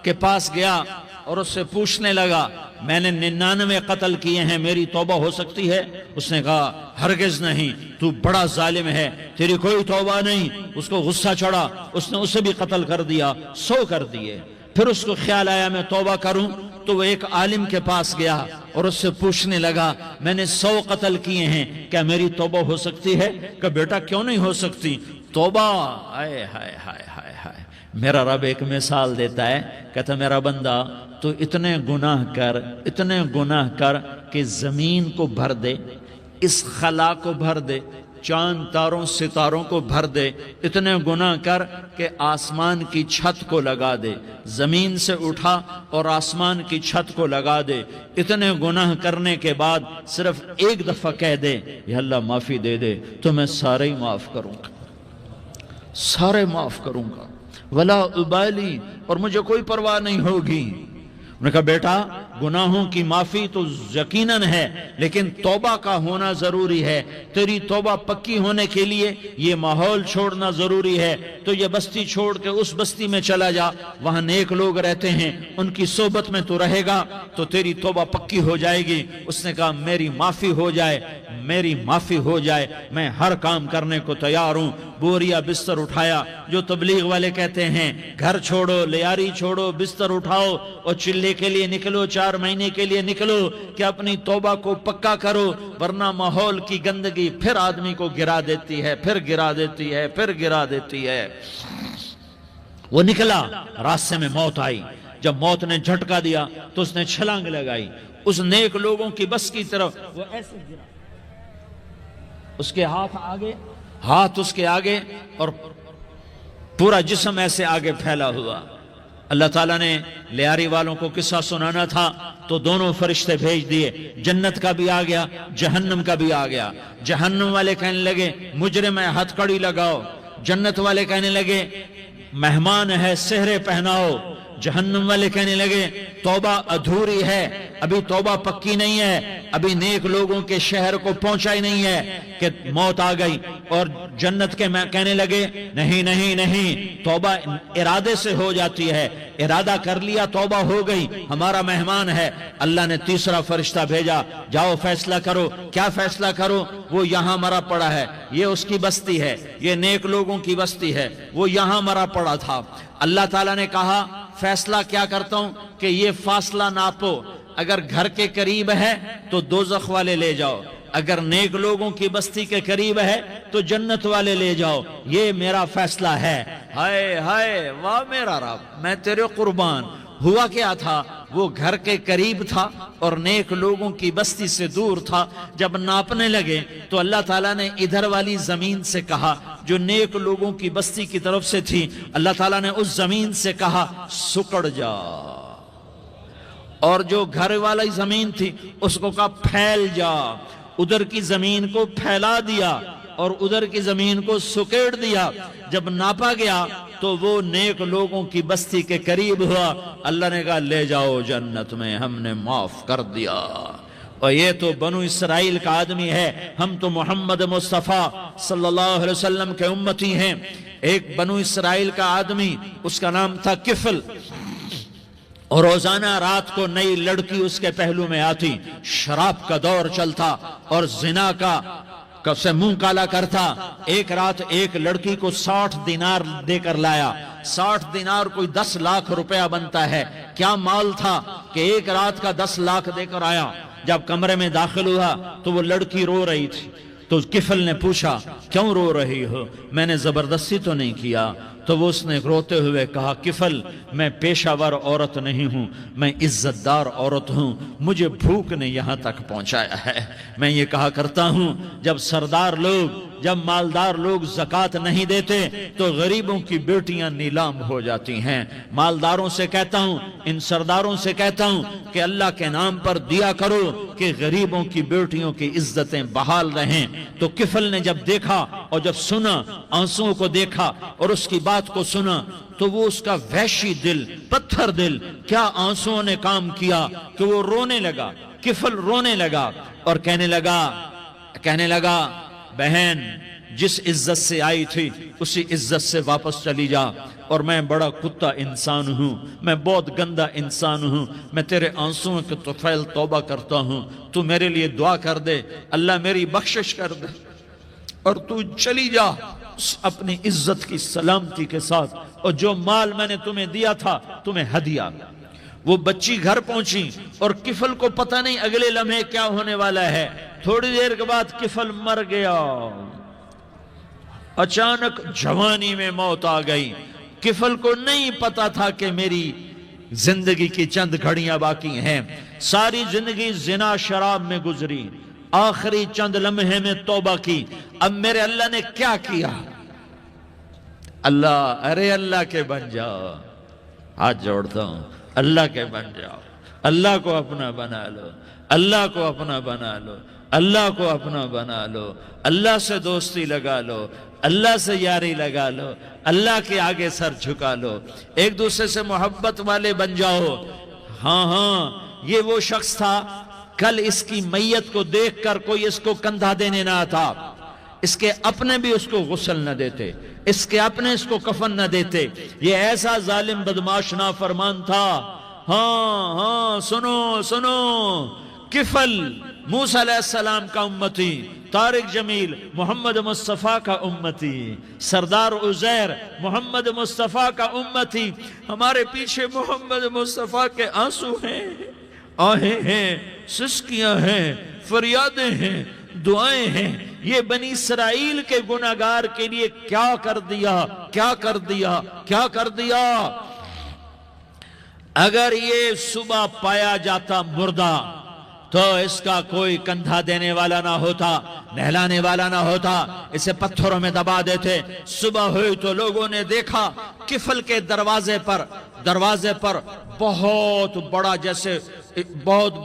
کے پاس گیا اور اس سے پوچھنے لگا میں نے 99 قتل کیے ہیں، میری توبہ ہو سکتی ہے؟ اس نے کہا ہرگز نہیں، تو بڑا ظالم ہے، تیری کوئی توبہ نہیں۔ اس کو غصہ چڑھا، اس نے اسے بھی قتل کر دیا، 100 کر دیے۔ پھر اس کو خیال آیا میں توبہ کروں، تو وہ ایک عالم کے پاس گیا اور اس سے پوچھنے لگا میں نے 100 قتل کیے ہیں، کیا میری توبہ ہو سکتی ہے؟ کہ بیٹا کیوں نہیں ہو سکتی توبہ؟ آئے ہائے ہائے ہائے ہائے۔ میرا رب ایک مثال دیتا ہے، کہتا میرا بندہ تو اتنے گناہ کر، اتنے گناہ کر کہ زمین کو بھر دے، اس خلا کو بھر دے، چاند تاروں ستاروں کو بھر دے، اتنے گناہ کر کہ آسمان کی چھت کو لگا دے، زمین سے اٹھا اور آسمان کی چھت کو لگا دے۔ اتنے گناہ کرنے کے بعد صرف ایک دفعہ کہہ دے یا اللہ معافی دے دے تو میں سارے ہی معاف کروں گا، سارے معاف کروں گا، ولا ابالی، اور مجھے کوئی پرواہ نہیں ہوگی۔ انہوں نے کہا بیٹا گناہوں کی معافی تو یقیناً ہے لیکن توبہ کا ہونا ضروری ہے، تیری توبہ پکی ہونے کے لیے یہ ماحول چھوڑنا ضروری ہے۔ تو یہ بستی چھوڑ کے اس بستی میں چلا جا، وہاں نیک لوگ رہتے ہیں، ان کی صحبت میں تو رہے گا تو تیری توبہ پکی ہو جائے گی۔ اس نے کہا میری معافی ہو جائے، میری معافی ہو جائے، میں ہر کام کرنے کو تیار ہوں۔ بوریا بستر اٹھایا، جو تبلیغ والے کہتے ہیں گھر چھوڑو، لیاری چھوڑو، بستر اٹھاؤ اور چلے کے لیے نکلو، 4 مہینے کے لیے نکلو کہ اپنی توبہ کو پکا کرو، ورنہ ماحول کی گندگی پھر آدمی کو گرا دیتی ہے، پھر گرا دیتی ہے، پھر گرا دیتی ہے۔ وہ نکلا، راستے میں موت آئی، جب موت نے جھٹکا دیا تو اس نے چھلانگ لگائی اس نیک لوگوں کی بس کی طرف، وہ ایسے گرا، اس کے ہاتھ اس کے آگے اور پورا جسم ایسے آگے پھیلا ہوا۔ اللہ تعالیٰ نے لیاری والوں کو قصہ سنانا تھا تو دونوں فرشتے بھیج دیے، جنت کا بھی آ گیا، جہنم کا بھی آ گیا۔ جہنم والے کہنے لگے مجرم ہے ہتھ کڑی لگاؤ، جنت والے کہنے لگے مہمان ہے سہرے پہناؤ۔ جہنم والے کہنے لگے توبہ ادھوری ہے، ابھی توبہ پکی نہیں ہے، ابھی نیک لوگوں کے شہر کو پہنچا ہی نہیں ہے کہ موت آ گئی۔ اور جنت کے کہنے لگے نہیں نہیں نہیں، توبہ ارادے سے ہو جاتی ہے، ارادہ کر لیا توبہ ہو گئی، ہمارا مہمان ہے۔ اللہ نے تیسرا فرشتہ بھیجا، جاؤ فیصلہ کرو۔ کیا فیصلہ کرو؟ وہ یہاں مرا پڑا ہے، یہ اس کی بستی ہے، یہ نیک لوگوں کی بستی ہے، وہ یہاں مرا پڑا تھا۔ اللہ تعالیٰ نے کہا فیصلہ کیا کرتا ہوں کہ یہ فاصلہ ناپو، اگر گھر کے قریب ہے تو دوزخ والے لے جاؤ، اگر نیک لوگوں کی بستی کے قریب ہے تو جنت والے لے جاؤ، یہ میرا فیصلہ ہے۔ ہائے ہائے واہ میرا رب، میں تیرے قربان۔ ہوا کیا تھا، وہ گھر کے قریب تھا اور نیک لوگوں کی بستی سے دور تھا۔ جب ناپنے لگے تو اللہ تعالیٰ نے ادھر والی زمین سے کہا جو نیک لوگوں کی بستی کی طرف سے تھی، اللہ تعالیٰ نے اس زمین سے کہا سکڑ جا، اور جو گھر والی زمین تھی اس کو کہا پھیل جا۔ ادھر کی زمین کو پھیلا دیا اور ادھر کی زمین کو سکیڑ دیا۔ جب ناپا گیا تو وہ نیک لوگوں کی بستی کے قریب ہوا۔ اللہ نے کہا لے جاؤ جنت میں، ہم نے معاف کر دیا۔ اور یہ تو بنو اسرائیل کا آدمی ہے، ہم تو محمد مصطفیٰ صلی اللہ علیہ وسلم کے امتی ہیں۔ ایک بنو اسرائیل کا آدمی، اس کا نام تھا کفل، اور روزانہ رات کو نئی لڑکی اس کے پہلو میں آتی، شراب کا دور چلتا اور زنا کا سے منہ کالا کرتا۔ ایک رات ایک لڑکی کو 60 دینار دے کر لایا۔ 60 دینار کوئی 10 لاکھ روپیہ بنتا ہے۔ کیا مال تھا کہ ایک رات کا 10 لاکھ دے کر آیا۔ جب کمرے میں داخل ہوا تو وہ لڑکی رو رہی تھی، تو کفل نے پوچھا کیوں رو رہی ہو، میں نے زبردستی تو نہیں کیا؟ تو وہ اس نے روتے ہوئے کہا کفل میں پیشہ ور عورت نہیں ہوں، میں عزت دار عورت ہوں، مجھے بھوک نے یہاں تک پہنچایا ہے۔ میں یہ کہا کرتا ہوں جب سردار لوگ، جب مالدار لوگ زکوٰۃ نہیں دیتے تو غریبوں کی بیٹیاں نیلام ہو جاتی ہیں۔ مالداروں سے کہتا ہوں، ان سرداروں سے کہتا ہوں کہ اللہ کے نام پر دیا کرو کہ غریبوں کی بیٹیوں کی عزتیں بحال رہیں۔ تو کفل نے جب دیکھا اور جب سنا، آنسوؤں کو دیکھا اور اس کی بات کو سنا، تو وہ اس کا وحشی دل، پتھر دل، کیا آنسوؤں نے کام کیا کہ وہ رونے لگا۔ کفل رونے لگا اور کہنے لگا بہن جس عزت سے آئی تھی اسی عزت سے واپس چلی جا، اور میں بڑا کتا انسان ہوں، میں بہت گندا انسان ہوں، میں تیرے آنسوؤں کے طفیل توبہ کرتا ہوں، تو میرے لیے دعا کر دے، اللہ میری بخشش کر دے، اور تو چلی جا اپنی عزت کی سلامتی کے ساتھ، اور جو مال میں نے تمہیں دیا تھا تمہیں ہدیہ۔ وہ بچی گھر پہنچی اور کفل کو پتہ نہیں اگلے لمحے کیا ہونے والا ہے۔ تھوڑی دیر کے بعد کفل مر گیا، اچانک جوانی میں موت آ گئی۔ کفل کو نہیں پتا تھا کہ میری زندگی کی چند گھڑیاں باقی ہیں۔ ساری زندگی زنا شراب میں گزری، آخری چند لمحے میں توبہ کی۔ اب میرے اللہ نے کیا کیا؟ اللہ کے بن جاؤ، ہاتھ جوڑتا ہوں، اللہ کے بن جاؤ، اللہ کو اپنا بنا لو، اللہ کو اپنا بنا لو، اللہ کو اپنا بنا لو، اللہ سے دوستی لگا لو، اللہ سے یاری لگا لو، اللہ کے آگے سر جھکا لو، ایک دوسرے سے محبت والے بن جاؤ۔ ہاں یہ وہ شخص تھا، کل اس کی میت کو دیکھ کر کوئی اس کو کندھا دینے نہ آتا، اس کے اپنے بھی اس کو غسل نہ دیتے، اس کے اپنے اس کو کفن نہ دیتے۔ یہ ایسا ظالم بدماش نافرمان تھا۔ ہاں سنو، کفل موسیٰ علیہ السلام کا امتی، طارق جمیل محمد مصطفیٰ کا امتی، سردار عزیر محمد مصطفیٰ کا امتی۔ ہمارے پیچھے محمد مصطفیٰ کے آنسو ہیں، آہیں ہیں، سسکیاں ہیں، فریادیں ہیں، دعائیں ہیں۔ یہ بنی اسرائیل کے گناہگار کے لیے کیا کر دیا۔ اگر یہ صبح پایا جاتا مردہ تو اس کا کوئی کندھا دینے والا نہ ہوتا، نہلانے والا نہ ہوتا، اسے پتھروں میں دبا دیتے۔ صبح ہوئی تو لوگوں نے دیکھا کفل کے دروازے پر بہت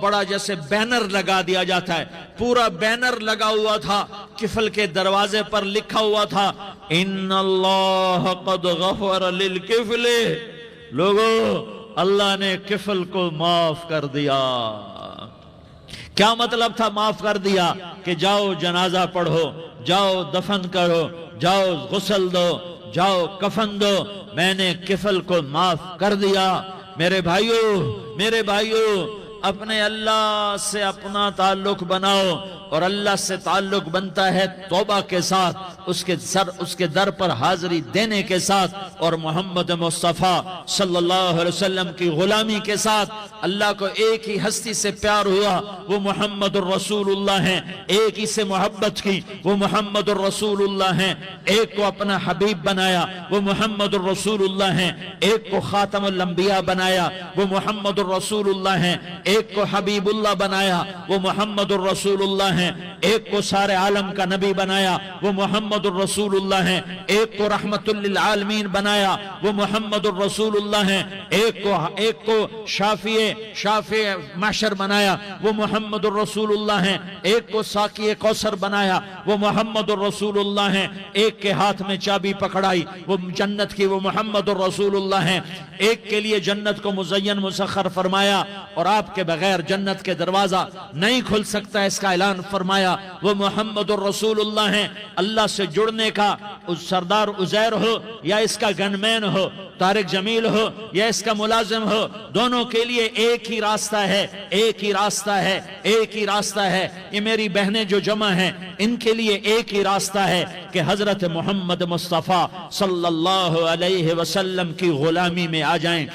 بڑا جیسے بینر لگا دیا جاتا ہے، پورا بینر لگا ہوا تھا۔ کفل کے دروازے پر لکھا ہوا تھا ان اللہ قد غفر للکفل، لوگو اللہ نے کفل کو معاف کر دیا۔ کیا مطلب تھا معاف کر دیا؟ کہ جاؤ جنازہ پڑھو، جاؤ دفن کرو، جاؤ غسل دو، جاؤ کفن دو، میں نے کفل کو معاف کر دیا۔ میرے بھائیو اپنے اللہ سے اپنا تعلق بناؤ، اور اللہ سے تعلق بنتا ہے توبہ کے ساتھ، اس کے در پر حاضری دینے کے ساتھ، اور محمد مصطفیٰ صلی اللہ علیہ وسلم کی غلامی کے ساتھ۔ اللہ کو ایک ہی ہستی سے پیار ہوا، وہ محمد الرسول اللہ ہیں، ایک ہی سے محبت کی، وہ محمد الرسول اللہ ہیں، ایک کو اپنا حبیب بنایا، وہ محمد الرسول اللہ ہیں، ایک کو خاتم الانبیاء بنایا، وہ محمد الرسول اللہ ہیں، ایک کو حبیب اللہ بنایا، وہ محمد الرسول اللہ ہیں، ایک کو سارے عالم کا نبی بنایا، وہ محمد الرسول اللہ ہیں، ایک کو رحمت للعالمین بنایا، وہ محمد الرسول اللہ ہیں، ایک کو شافع محشر بنایا، وہ محمد الرسول اللہ ہیں، ایک کو ساقی کوثر بنایا، وہ محمد الرسول اللہ ہیں، ایک کے ہاتھ میں چابی پکڑائی وہ جنت کی، وہ محمد الرسول اللہ ہیں، ایک کے لیے جنت کو مزین مسخر فرمایا اور آپ کے بغیر جنت کے دروازہ نہیں کھل سکتا اس کا اعلان فرمایا، وہ محمد الرسول اللہ ہیں۔ اللہ سے جڑنے کا سردار عزیر ہو یا اس کا گنمین ہو، طارق جمیل ہو یا اس کا ملازم ہو، دونوں کے لیے ایک ہی راستہ ہے، ایک ہی راستہ ہے، ایک ہی راستہ ہے۔ یہ میری بہنیں جو جمع ہیں ان کے لیے ایک ہی راستہ ہے کہ حضرت محمد مصطفیٰ صلی اللہ علیہ وسلم کی غلامی میں آ جائیں،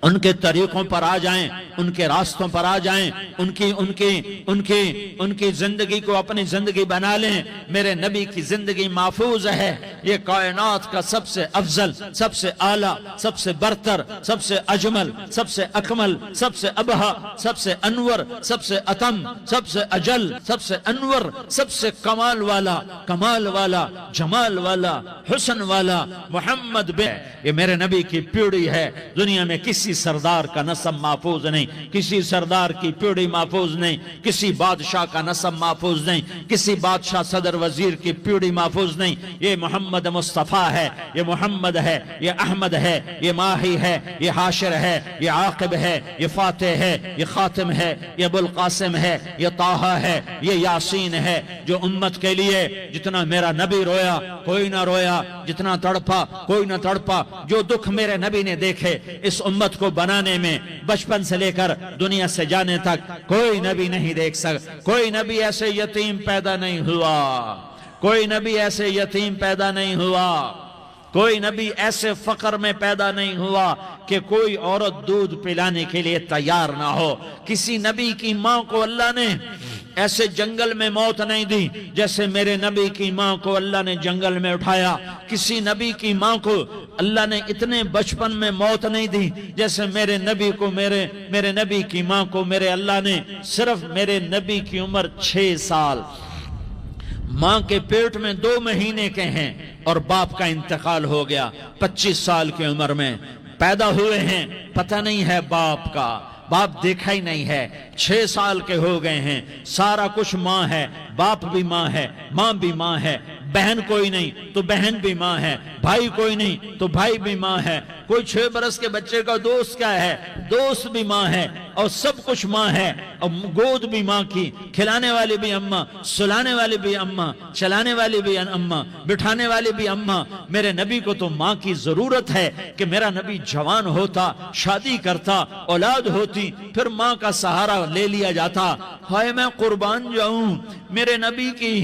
ان کے طریقوں پر آ جائیں، ان کے راستوں پر آ جائیں، ان کی زندگی کو اپنی زندگی بنا لیں۔ میرے نبی کی زندگی محفوظ ہے، یہ کائنات کا سب سے افضل، سب سے اعلیٰ، سب سے برتر، سب سے اجمل، سب سے اکمل، سب سے ابہا، سب سے انور، سب سے اتم، سب سے اجل، سب سے انور، سب سے کمال والا، جمال والا، حسن والا محمد یہ میرے نبی کی پیڑھی ہے۔ دنیا میں کسی سردار کا نسب محفوظ نہیں، کسی سردار کی پیڑھی محفوظ نہیں، کسی بادشاہ کا نسب محفوظ نہیں، کسی بادشاہ صدر وزیر کی پیڑھی محفوظ نہیں۔ یہ محمد مصطفیٰ ہے، یہ محمد ہے، یہ احمد ہے، یہ ماہی ہے، یہ حاشر ہے، یہ عاقب ہے، یہ فاتح ہے، یہ خاتم ہے، یہ ابو القاسم ہے، یہ طٰہٰ ہے، یہ یاسین ہے۔ جو امت کے لیے جتنا میرا نبی رویا کوئی نہ رویا، جتنا تڑپا کوئی نہ تڑپا، جو دکھ میرے نبی نے دیکھے اس امت کو بنانے میں، بچپن سے لے کر دنیا سے جانے تک کوئی نبی نہیں دیکھ سکتا۔ کوئی نبی ایسے یتیم پیدا نہیں ہوا، کوئی نبی ایسے یتیم پیدا نہیں ہوا، کوئی نبی ایسے فقر میں پیدا نہیں ہوا کہ کوئی عورت دودھ پلانے کے لیے تیار نہ ہو۔ کسی نبی کی ماں کو اللہ نے ایسے جنگل میں موت نہیں دی جیسے میرے نبی کی ماں کو اللہ نے جنگل میں اٹھایا۔ کسی نبی کی ماں کو اللہ نے اتنے بچپن میں موت نہیں دی جیسے میرے نبی کو، میرے نبی کی ماں کو میرے اللہ نے صرف میرے نبی کی عمر 6 سال، ماں کے پیٹ میں 2 مہینے کے ہیں اور باپ کا انتقال ہو گیا 25 سال کی عمر میں پیدا ہوئے ہیں، پتہ نہیں ہے باپ کا، باپ دیکھا ہی نہیں ہے، 6 سال کے ہو گئے ہیں، سارا کچھ ماں ہے، باپ بھی ماں ہے، ماں بھی ماں ہے، بہن کوئی نہیں تو بہن بھی ماں ہے، بھائی کوئی نہیں تو بھائی بھی ماں ہے، کوئی 6 برس کے بچے کا دوست کیا ہے، دوست بھی ماں ہے، اور سب کچھ ماں ہے، اور گود بھی ماں کی، کھلانے والی بھی اماں، سلانے والی بھی اماں، چلانے والی بھی اماں، بٹھانے والی بھی اماں۔ میرے نبی کو تو ماں کی ضرورت ہے کہ میرا نبی جوان ہوتا، شادی کرتا، اولاد ہوتی، پھر ماں کا سہارا لے لیا جاتا۔ ہائے میں قربان جاؤں، میرے نبی کی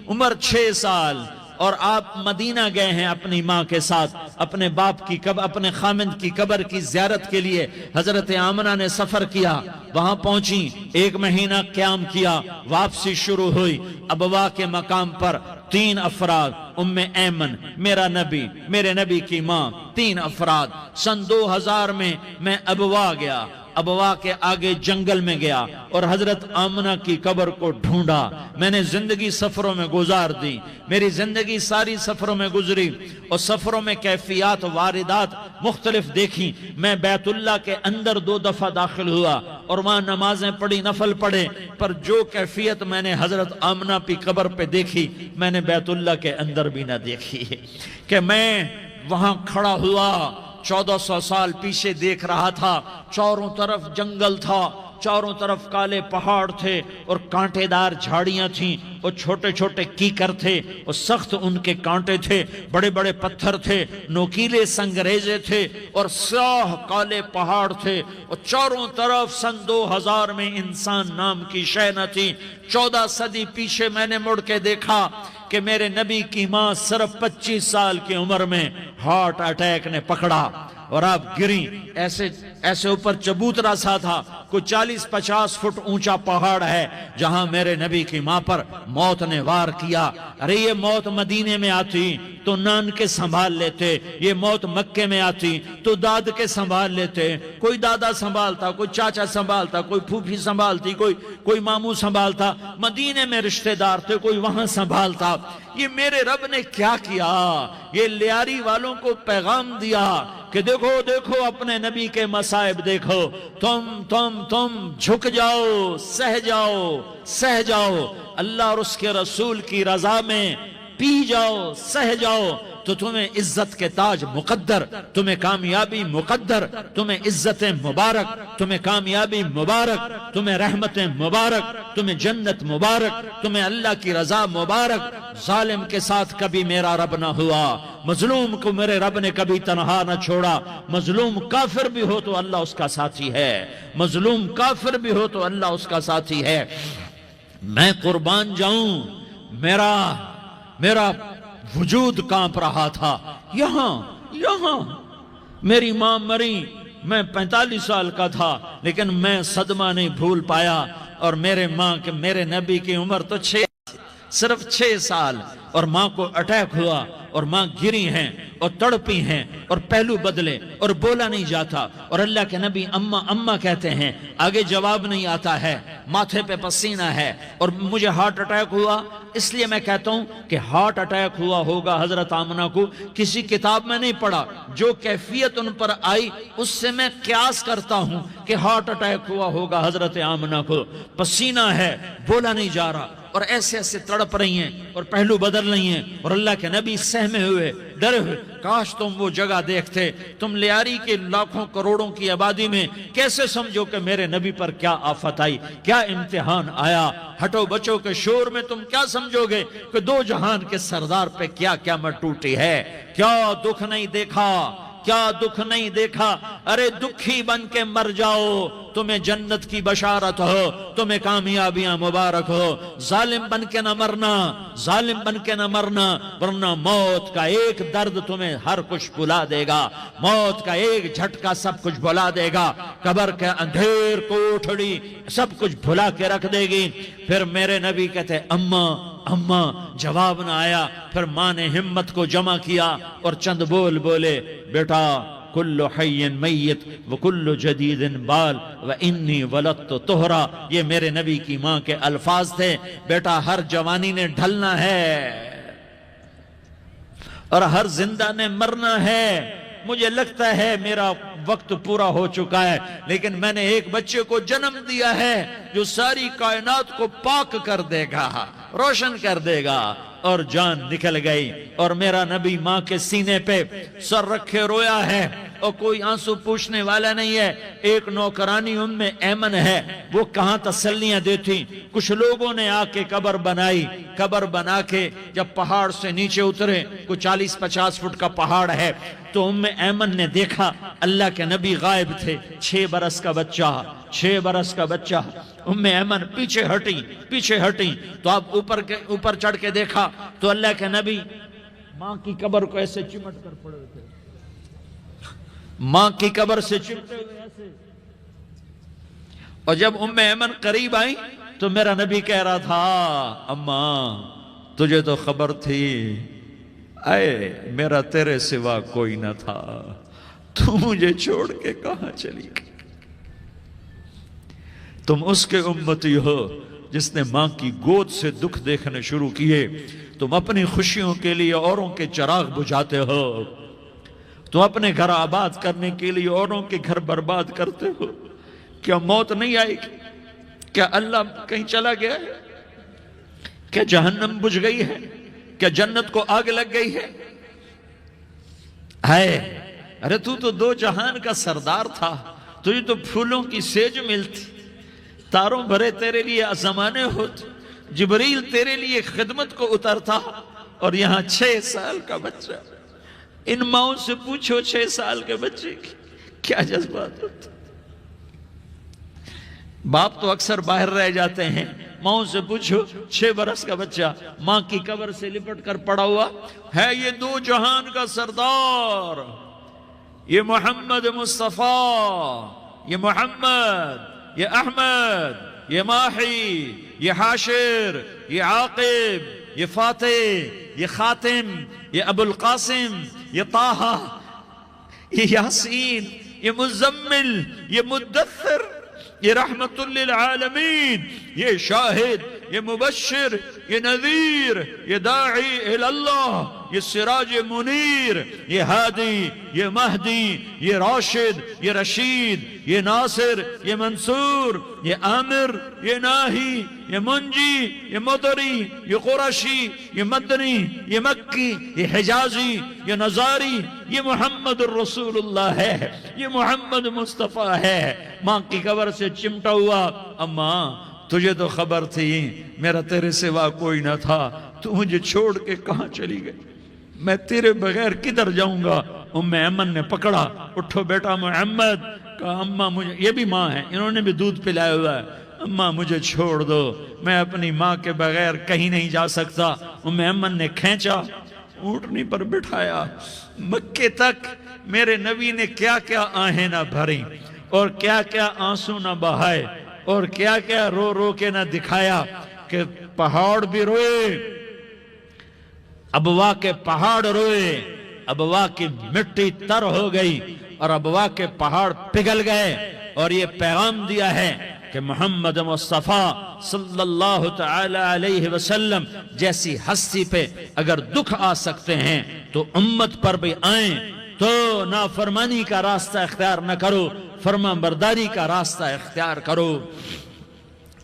عمر 6 سال اور آپ مدینہ گئے ہیں اپنی ماں کے ساتھ، اپنے باپ کی اپنے خامند کی قبر کی زیارت کے لیے حضرت آمنہ نے سفر کیا، وہاں پہنچی، 1 مہینہ قیام کیا، واپسی شروع ہوئی۔ ابوا کے مقام پر 3 افراد، ام ایمن، میرا نبی، میرے نبی کی ماں، 3 افراد۔ سن 2000 میں ابوا گیا، ابوا کے آگے جنگل میں گیا اور حضرت آمنہ کی قبر کو ڈھونڈا۔ میں نے زندگی سفروں میں گزار دی، میری زندگی ساری سفروں میں گزری، اور سفروں میں کیفیات واردات مختلف دیکھی۔ میں بیت اللہ کے اندر 2 دفعہ داخل ہوا اور وہاں نمازیں پڑھی، نفل پڑھے، پر جو کیفیت میں نے حضرت آمنہ کی قبر پہ دیکھی میں نے بیت اللہ کے اندر بھی نہ دیکھی، کہ میں وہاں کھڑا ہوا 1400 سال پیچھے دیکھ رہا تھا، چاروں طرف جنگل تھا، چاروں طرف کالے پہاڑ تھے اور کانٹے دار جھاڑیاں تھیں اور چھوٹے چھوٹے کیکر تھے اور سخت ان کے کانٹے تھے، بڑے بڑے پتھر تھے، نوکیلے سنگریزے تھے اور سیاہ کالے پہاڑ تھے، اور چاروں طرف سن 2000 میں انسان نام کی شے نہ تھی۔ 14 صدی پیچھے میں نے مڑ کے دیکھا کہ میرے نبی کی ماں صرف 25 سال کی عمر میں ہارٹ اٹیک نے پکڑا اور آپ گریں، ایسے اوپر چبوترا سا تھا، کوئی 40-50 فٹ اونچا پہاڑ ہے جہاں میرے نبی کی ماں پر موت نے وار کیا۔ ارے یہ موت مدینے میں آتی تو نان کے سنبھال لیتے، یہ موت مکے میں آتی تو داد کے سنبھال لیتے، کوئی دادا سنبھالتا، کوئی چاچا سنبھالتا، کوئی پھوپھی سنبھالتی، کوئی ماموں سنبھالتا، مدینے میں رشتہ دار تھے، کوئی وہاں سنبھالتا۔ یہ میرے رب نے کیا کیا؟ یہ لیاری والوں کو پیغام دیا کہ دیکھو دیکھو اپنے نبی کے مصائب دیکھو، تم جھک جاؤ، سہ جاؤ، اللہ اور اس کے رسول کی رضا میں پی جاؤ، سہ جاؤ، تو تمہیں عزت کے تاج مقدر، تمہیں کامیابی مقدر، تمہیں عزتیں مبارک، تمہیں کامیابی مبارک، تمہیں رحمتیں مبارک، تمہیں جنت مبارک، تمہیں اللہ کی رضا مبارک۔ ظالم کے ساتھ کبھی میرا رب نہ ہوا، مظلوم کو میرے رب نے کبھی تنہا نہ چھوڑا۔ مظلوم کافر بھی ہو تو اللہ اس کا ساتھی ہے، مظلوم کافر بھی ہو تو اللہ اس کا ساتھی ہے۔ میں قربان جاؤں، میرا وجود کانپ رہا تھا۔ یہاں میری ماں مری، میں 45 سال کا تھا، لیکن میں صدمہ نہیں بھول پایا، اور میرے نبی کی عمر تو صرف 6 سال، اور ماں کو اٹیک ہوا اور ماں گری ہیں اور تڑپی ہیں اور پہلو بدلے اور بولا نہیں جاتا، اور اللہ کے نبی اماں اماں کہتے ہیں، آگے جواب نہیں آتا ہے، ماتھے پہ پسینہ ہے، اور مجھے ہارٹ اٹیک ہوا۔ اس لیے میں کہتا ہوں کہ ہارٹ اٹیک ہوا ہوگا حضرت آمنہ کو، کسی کتاب میں نہیں پڑھا، جو کیفیت ان پر آئی اس سے میں قیاس کرتا ہوں کہ ہارٹ اٹیک ہوا ہوگا حضرت آمنہ کو۔ پسینہ ہے، بولا نہیں جا رہا، اور ایسے تڑپ رہی ہیں اور پہلو بدل رہی ہیں، اور اللہ کے نبی سہمے ہوئے، ڈرے ہوئے۔ کاش تم وہ جگہ دیکھتے، تم لیاری کے لاکھوں کروڑوں کی آبادی میں کیسے سمجھو کہ میرے نبی پر کیا آفت آئی، کیا امتحان آیا۔ ہٹو بچوں کے شور میں تم کیا سمجھو گے کہ 2 جہان کے سردار پہ کیا قیامت ٹوٹی ہے؟ کیا دکھ نہیں دیکھا، کیا دکھ نہیں دیکھا؟ ارے دکھی بن کے مر جاؤ، تمہیں جنت کی بشارت ہو، تمہیں کامیابیاں مبارک ہو۔ ظالم بن کے نہ مرنا، ورنہ موت کا ایک درد تمہیں ہر کچھ بھلا دے گا، موت کا ایک جھٹکا سب کچھ بھلا دے گا، قبر کے اندھیر کوٹھڑی سب کچھ بھلا کے رکھ دے گی۔ پھر میرے نبی کہتے اماں، جواب نہ آیا۔ پھر ماں نے ہمت کو جمع کیا اور چند بولے، بیٹا کل حی میت وکل جدید بال وانی ولدت طہرا۔ یہ میرے نبی کی ماں کے الفاظ تھے، بیٹا ہر جوانی نے ڈھلنا ہے اور ہر زندہ نے مرنا ہے۔ مجھے لگتا ہے میرا وقت پورا ہو چکا ہے، لیکن میں نے ایک بچے کو جنم دیا ہے جو ساری کائنات کو پاک کر دے گا، روشن کر دے گا۔ اور جان نکل گئی، اور میرا نبی ماں کے سینے پہ سر رکھے رویا ہے، اور کوئی آنسو پوچھنے والا نہیں ہے۔ ایک نوکرانی ایمن ہے، وہ کہاں تسلیاں دیتی۔ کچھ لوگوں نے آ کے قبر بنائی، قبر بنا کے جب پہاڑ سے نیچے اترے، کوئی 40-50 فٹ کا پہاڑ ہے، تو ایمن نے دیکھا اللہ کے نبی غائب تھے، 6 برس کا بچہ۔ ایمن پیچھے ہٹی تو اب اوپر چڑھ کے دیکھا تو اللہ کے نبی ماں کی قبر کو ایسے چمٹ کر پڑے تھے، ماں کی قبر سے چمٹے ہوئے ایسے۔ اور جب ایمن قریب آئی تو میرا نبی کہہ رہا تھا، اماں تجھے تو خبر تھی، اے میرا تیرے سوا کوئی نہ تھا، تو مجھے چھوڑ کے کہاں چلی گئی؟ تم اس کے امتی ہو جس نے ماں کی گود سے دکھ دیکھنے شروع کیے، تم اپنی خوشیوں کے لیے اوروں کے چراغ بجھاتے ہو، تم اپنے گھر آباد کرنے کے لیے اوروں کے گھر برباد کرتے ہو۔ کیا موت نہیں آئے گی؟ کیا اللہ کہیں چلا گیا ہے؟ کیا جہنم بجھ گئی ہے؟ کیا جنت کو آگ لگ گئی ہے؟ ارے تو 2 جہان کا سردار تھا، تجھے تو پھولوں کی سیج ملتی، ستاروں بھرے تیرے لیے زمانے ہوتے، جبریل تیرے لیے خدمت کو اترتا، اور یہاں 6 سال کا بچہ۔ ان ماؤں سے پوچھو 6 سال کے بچے کی کیا جذبات ہوتے۔ باپ تو اکثر باہر رہ جاتے ہیں، ماؤں سے پوچھو 6 برس کا بچہ ماں کی قبر سے لپٹ کر پڑا ہوا ہے، یہ 2 جہان کا سردار، یہ محمد مصطفیٰ، یہ محمد، یہ احمد، یہ ماہی، یہ حاشر، یہ عاقب، یہ فاتح، یہ خاتم، یہ ابو القاسم، یہ طٰہٰ، یہ یاسین، یہ مزمل، یہ مدثر، یہ رحمت للعالمین، یہ شاہد، یہ مبشر، یہ نذیر، یہ داعی اللہ، یہ سراج منیر، یہ ہادی، یہ مہدی، یہ راشد، یہ رشید، یہ ناصر، یہ منصور، یہ عامر، یہ ناہی، یہ منجی، یہ مدری، یہ قرشی، یہ مدنی، یہ مکی، یہ حجازی، یہ نظاری، یہ محمد الرسول اللہ ہے، یہ محمد مصطفیٰ ہے۔ ماں کی قبر سے چمٹا ہوا، اماں تجھے تو خبر تھی میرا تیرے سوا کوئی نہ تھا، تو مجھے چھوڑ کے کہاں چلی گئی، میں تیرے بغیر کدھر جاؤں گا۔ ایمن نے پکڑا، اٹھو بیٹا محمد، کہا اماں مجھے، یہ بھی ماں ہے، انہوں نے بھی دودھ پلایا ہوا ہے، اماں مجھے چھوڑ دو، میں اپنی ماں کے بغیر کہیں نہیں جا سکتا۔ ایمن نے کھینچا، اونٹنی پر بٹھایا، مکے تک میرے نبی نے کیا کیا آہیں نہ بھری، اور کیا کیا آنسو نہ بہائے، اور کیا کیا رو رو کے نہ دکھایا، کہ پہاڑ بھی روئے، ابوا کے پہاڑ روئے، ابوا کی مٹی تر ہو گئی، اور ابوا کے پہاڑ پگھل گئے، اور یہ پیغام دیا ہے کہ محمد مصطفیٰ صلی اللہ تعالی علیہ وسلم جیسی ہستی پہ اگر دکھ آ سکتے ہیں تو امت پر بھی آئیں، تو نافرمانی کا راستہ اختیار نہ کرو، فرما برداری کا راستہ اختیار کرو۔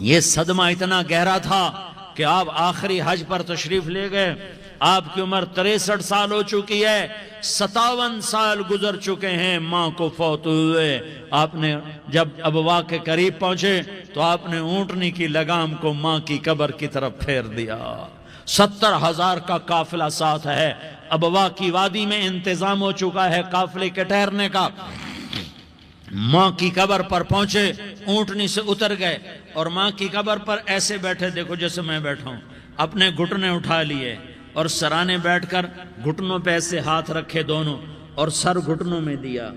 یہ صدمہ اتنا گہرا تھا کہ آپ آخری حج پر تشریف لے گئے، آپ کی عمر 63 سال ہو چکی ہے، 57 سال گزر چکے ہیں ماں کو فوت ہوئے۔ آپ نے جب ابوا کے قریب پہنچے تو آپ نے اونٹنی کی لگام کو ماں کی قبر کی طرف پھیر دیا۔ 70,000 کا قافلہ ساتھ ہے، ابوا کی وادی میں انتظام ہو چکا ہے قافلے کے ٹھہرنے کا۔ ماں کی قبر پر پہنچے، اونٹنی سے اتر گئے، اور ماں کی قبر پر ایسے بیٹھے، دیکھو جیسے میں بیٹھا ہوں، اپنے گھٹنے اٹھا لیے، اور سرانے بیٹھ کر گھٹنوں پہ ایسے ہاتھ رکھے دونوں، اور سر گھٹنوں میں دیا،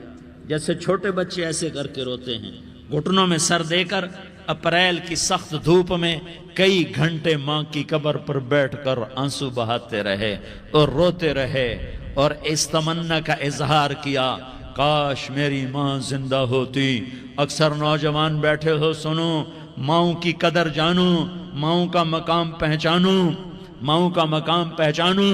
جیسے چھوٹے بچے ایسے کر کے روتے ہیں، گھٹنوں میں سر دے کر اپریل کی سخت دھوپ میں کئی گھنٹے ماں کی قبر پر بیٹھ کر آنسو بہاتے رہے اور روتے رہے، اور اس تمنا کا اظہار کیا، کاش میری ماں زندہ ہوتی۔ اکثر نوجوان بیٹھے ہو، سنو، ماؤں کی قدر جانو، ماؤں کا مقام پہچانو، ماؤں کا مقام پہچانو۔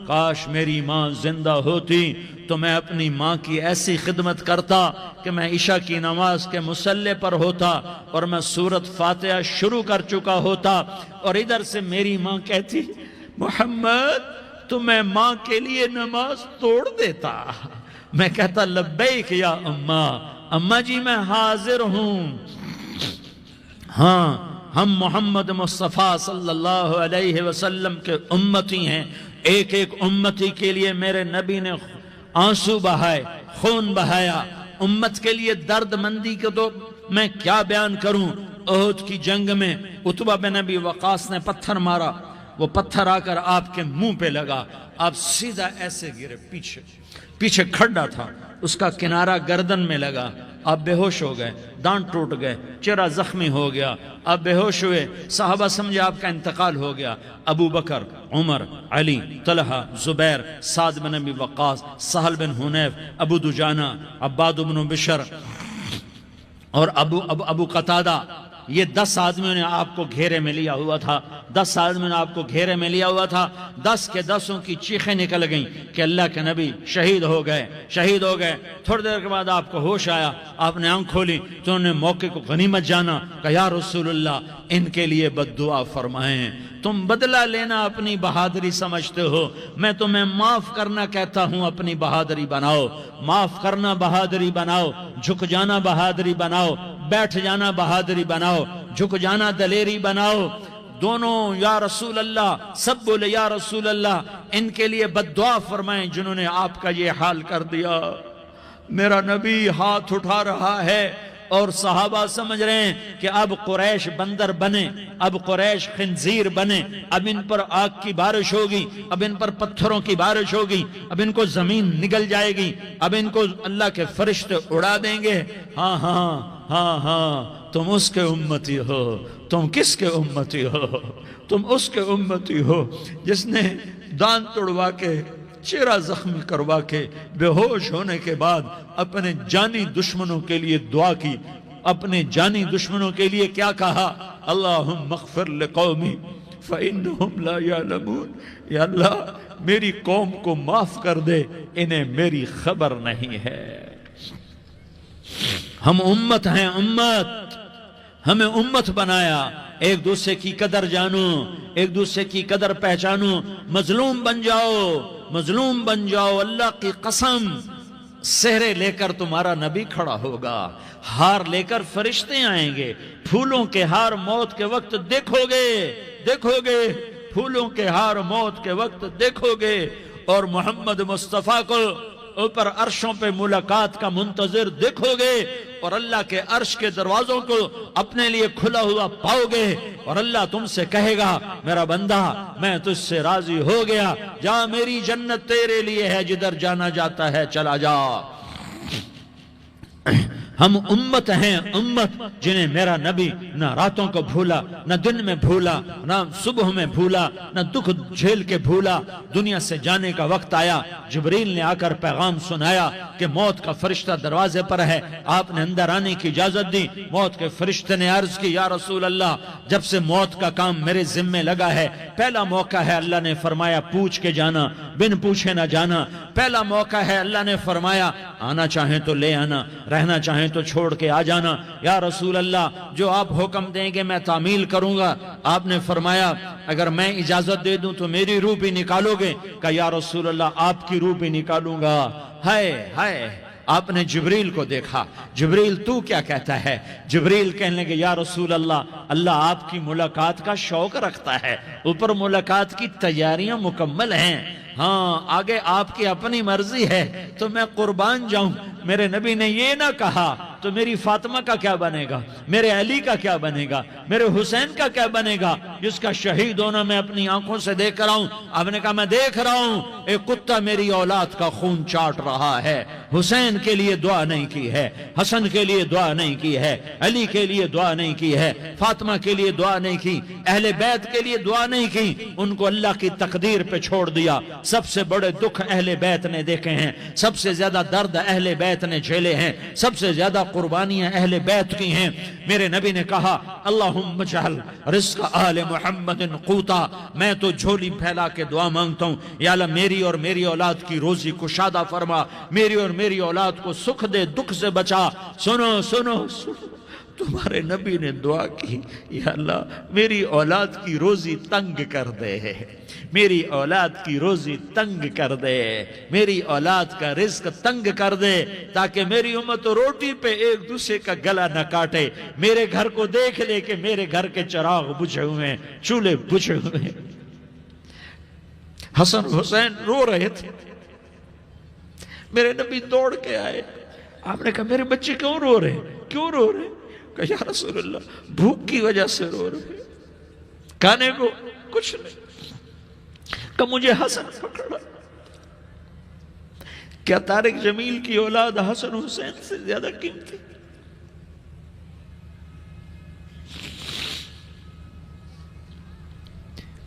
کاش میری ماں زندہ ہوتی تو میں اپنی ماں کی ایسی خدمت کرتا کہ میں عشاء کی نماز کے مصلی پر ہوتا اور میں سورۃ فاتحہ شروع کر چکا ہوتا، اور ادھر سے میری ماں کہتی، محمد تو میں ماں کے لیے نماز توڑ دیتا۔ میں کہتا، لبیک یا اماں، اماں جی میں حاضر ہوں۔ ہاں، ہم محمد مصطفیٰ صلی اللہ علیہ وسلم کے امتی ہیں، ایک ایک امتی کے لیے میرے نبی نے آنسو بہائے، خون بہایا، امت کے لیے درد مندی کو تو میں کیا بیان کروں۔ احد کی جنگ میں عتبہ بن ابی وقاص نے پتھر مارا، وہ پتھر آ کر آپ کے منہ پہ لگا، آپ سیدھا ایسے گرے، پیچھے کھڈا تھا، اس کا کنارہ گردن میں لگا، آپ بے ہوش ہو گئے، دانت ٹوٹ گئے، چہرہ زخمی ہو گیا، آپ بے ہوش ہوئے، صحابہ سمجھے آپ کا انتقال ہو گیا۔ ابو بکر، عمر، علی، طلحہ، زبیر، سعد بن ابی وقاص، سہل بن حنیف، ابو دجانہ، عباد بن بشر اور ابو قتادہ، یہ 10 آدمیوں نے آپ کو گھیرے میں لیا ہوا تھا، 10 آدمیوں نے آپ کو گھیرے میں لیا ہوا تھا، 10 کے 10 کی چیخیں نکل گئیں کہ اللہ کے نبی شہید ہو گئے۔ تھوڑی دیر کے بعد آپ کو ہوش آیا، آپ نے آنکھ کھولی تو انہوں نے موقع کو غنیمت جانا کہ یا رسول اللہ ان کے لیے بد دعا فرمائیں، تم بدلہ لینا اپنی بہادری سمجھتے ہو، میں تمہیں معاف کرنا کہتا ہوں، اپنی بہادری بناؤ، معاف کرنا بہادری بناؤ، جھک جانا بہادری بناؤ، بیٹھ جانا بہادری بناؤ، جھک جانا دلیری بناؤ۔ دونوں یا رسول اللہ، سب بولے یا رسول اللہ، ان کے لیے بد دعا فرمائیں جنہوں نے آپ کا یہ حال کر دیا۔ میرا نبی ہاتھ اٹھا رہا ہے اور صحابہ سمجھ رہے ہیں کہ اب قریش بندر بنے، اب قریش خنزیر بنے، اب ان پر آگ کی بارش ہوگی، اب ان پر پتھروں کی بارش ہوگی، اب ان کو زمین نگل جائے گی، اب ان کو اللہ کے فرشتے اڑا دیں گے۔ ہاں ہاں ہاں ہاں، تم اس کے امتی ہو۔ تم کس کے امتی ہو؟ تم اس کے امتی ہو جس نے دان توڑوا کے، چہرہ زخمی کروا کے، بے ہوش ہونے کے بعد اپنے جانی دشمنوں کے لیے دعا کی، اپنے جانی دشمنوں کے لیے کیا کہا؟ اللہم اغفر لقومی فإنہم لا یعلمون، یا اللہ میری قوم کو معاف کر دے، انہیں میری خبر نہیں ہے۔ ہم امت ہیں، امت، ہمیں امت بنایا۔ ایک دوسرے کی قدر جانو، ایک دوسرے کی قدر پہچانو، مظلوم بن جاؤ، مظلوم بن جاؤ۔ اللہ کی قسم، سہرے لے کر تمہارا نبی کھڑا ہوگا، ہار لے کر فرشتے آئیں گے، پھولوں کے ہار موت کے وقت دیکھو گے، دیکھو گے، پھولوں کے ہار موت کے وقت دیکھو گے، اور محمد مصطفیٰ کو اوپر عرشوں پہ ملاقات کا منتظر دیکھو گے، اور اللہ کے عرش کے دروازوں کو اپنے لیے کھلا ہوا پاؤ گے، اور اللہ تم سے کہے گا میرا بندہ میں تجھ سے راضی ہو گیا، جا میری جنت تیرے لیے ہے، جدھر جانا جاتا ہے چلا جا۔ ہم امت ہیں، امت جنہیں میرا نبی نہ راتوں کو بھولا، نہ دن میں بھولا، نہ صبح میں بھولا، نہ دکھ جھیل کے بھولا۔ دنیا سے جانے کا وقت آیا، جبریل نے آ کر پیغام سنایا کہ موت کا فرشتہ دروازے پر ہے، آپ نے اندر آنے کی اجازت دی۔ موت کے فرشتے نے عرض کی یا رسول اللہ، جب سے موت کا کام میرے ذمے لگا ہے، پہلا موقع ہے، اللہ نے فرمایا پوچھ کے جانا، بن پوچھے نہ جانا۔ پہلا موقع ہے، اللہ نے فرمایا آنا چاہیں تو لے آنا، رہنا چاہیں تو چھوڑ کے آ جانا۔ یا رسول اللہ جو آپ حکم دیں گے میں تعمیل کروں گا۔ آپ نے فرمایا اگر میں اجازت دے دوں تو میری روح بھی نکالو گے؟ کہ یا رسول اللہ آپ کی روح بھی نکالوں گا۔ ہائے ہائے، آپ نے جبریل کو دیکھا، جبریل تو کیا کہتا ہے؟ جبریل کہنے لگے یا رسول اللہ، اللہ آپ کی ملاقات کا شوق رکھتا ہے، اوپر ملاقات کی تیاریاں مکمل ہیں، ہاں آگے آپ کی اپنی مرضی ہے تو میں قربان جاؤں۔ میرے نبی نے یہ نہ کہا تو میری فاطمہ کا کیا بنے گا، میرے علی کا کیا بنے گا، میرے حسین کا کیا بنے گا، جس کا شہید ہونا میں اپنی آنکھوں سے دیکھ رہا ہوں۔ آپ نے کہا میں دیکھ رہا ہوں ایک کتا میری اولاد کا خون چاٹ رہا ہے۔ حسین کے لیے دعا نہیں کی ہے، حسن کے لیے دعا نہیں کی ہے، علی کے لیے دعا نہیں کی ہے، فاطمہ کے لیے دعا نہیں کی، اہل بیت کے لیے دعا نہیں کی، ان کو اللہ کی تقدیر پہ چھوڑ دیا۔ سب سے بڑے دکھ اہل بیت نے دیکھے ہیں، سب سے زیادہ درد اہل بیت نے جھیلے ہیں، سب سے زیادہ قربانیاں اہل بیت کی ہیں۔ میرے نبی نے کہا اللہم اجعل رزق آل محمد قوتا، میں تو جھولی پھیلا کے دعا مانگتا ہوں یا اللہ میری اور میری اولاد کی روزی کشادہ فرما، میری اور میری اولاد کو سکھ دے، دکھ سے بچا۔ سنو سنو سنو، تمہارے نبی نے دعا کی یا اللہ میری اولاد کی روزی تنگ کر دے، میری اولاد کی روزی تنگ کر دے، میری اولاد کا رزق تنگ کر دے، تاکہ میری امت روٹی پہ ایک دوسرے کا گلا نہ کاٹے، میرے گھر کو دیکھ لے کہ میرے گھر کے چراغ بجھے ہوئے ہیں، چولہے بجھے ہوئے ہیں۔ حسن حسین رو رہے تھے، میرے نبی دوڑ کے آئے، آپ نے کہا میرے بچے کیوں رو رہے ہیں، کیوں رو رہے ہیں؟ کہ یا رسول اللہ بھوک کی وجہ سے رو رہے ہیں، کھانے کو کچھ نہیں۔ کہ مجھے حسن پکڑا۔ کیا طارق جمیل کی اولاد حسن حسین سے زیادہ قیمتی؟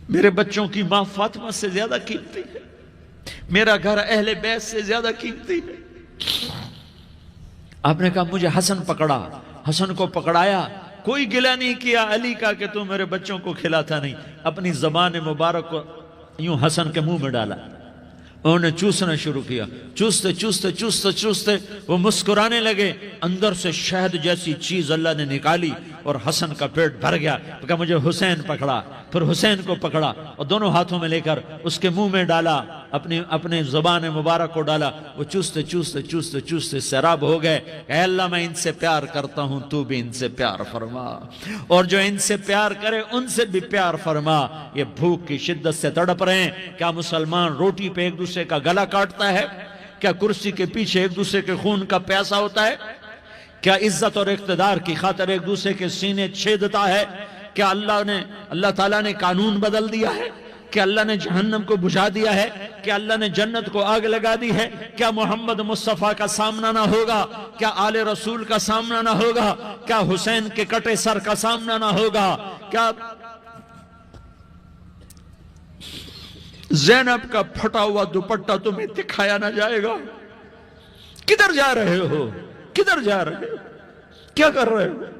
میرے بچوں کی ماں فاطمہ سے زیادہ قیمتی ہے، میرا گھر اہل بیت سے زیادہ قیمتی ہے۔ آپ نے کہا مجھے حسن پکڑا، حسن کو پکڑایا، کوئی گلہ نہیں کیا علی کا کہ تو میرے بچوں کو کھلاتا نہیں، اپنی زبان مبارک کو یوں حسن کے منہ میں ڈالا، انہوں نے چوسنا شروع کیا، چوستے چوستے چوستے چوستے وہ مسکرانے لگے، اندر سے شہد جیسی چیز اللہ نے نکالی اور حسن کا پیٹ بھر گیا۔ مجھے حسین پکڑا، پھر حسین کو پکڑا اور دونوں ہاتھوں میں لے کر اس کے منہ میں ڈالا، اپنے زبان مبارک کو ڈالا، وہ چوستے چوستے چوستے چوستے سیراب ہو گئے کہ اے اللہ میں ان سے پیار کرتا ہوں، تو بھی ان سے پیار فرما، اور جو ان سے پیار کرے ان سے بھی پیار فرما۔ یہ بھوک کی شدت سے تڑپ رہے ہیں۔ کیا مسلمان روٹی پہ ایک دوسرے کا گلا کاٹتا ہے؟ کیا کرسی کے پیچھے ایک دوسرے کے خون کا پیاسا ہوتا ہے؟ کیا عزت اور اقتدار کی خاطر ایک دوسرے کے سینے چھیدتا ہے؟ کیا اللہ تعالیٰ نے قانون بدل دیا ہے؟ کیا اللہ نے جہنم کو بجھا دیا ہے؟ کیا اللہ نے جنت کو آگ لگا دی ہے؟ کیا محمد مصطفیٰ کا سامنا نہ ہوگا؟ کیا آل رسول کا سامنا نہ ہوگا؟ کیا حسین کے کٹے سر کا سامنا نہ ہوگا؟ کیا زینب کا پھٹا ہوا دوپٹہ تمہیں دکھایا نہ جائے گا؟ کدھر جا رہے ہو؟ کدھر جا رہے ہو؟ کیا کر رہے ہو؟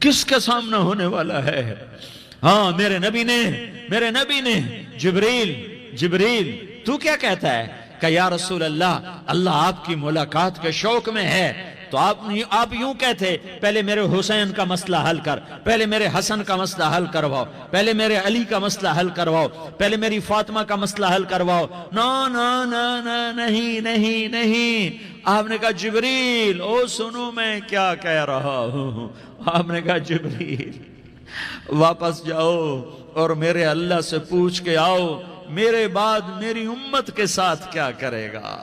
کس کا سامنا ہونے والا ہے؟ ہاں میرے نبی نے جبریل تو کیا کہتا ہے کہ یا رسول اللہ آپ کی ملاقات کے شوق میں ہے، تو آپ یوں کہتے پہلے میرے حسین کا مسئلہ حل کر، پہلے میرے حسن کا مسئلہ حل کرواؤ، پہلے میرے علی کا مسئلہ حل کرواؤ، پہلے میری فاطمہ کا مسئلہ حل کرواؤ۔ نہیں، آپ نے کہا جبریل او سنو میں کیا کہہ رہا ہوں۔ آپ نے کہا جبریل واپس جاؤ اور میرے اللہ سے پوچھ کے آؤ میرے بعد میری امت کے ساتھ کیا کرے گا،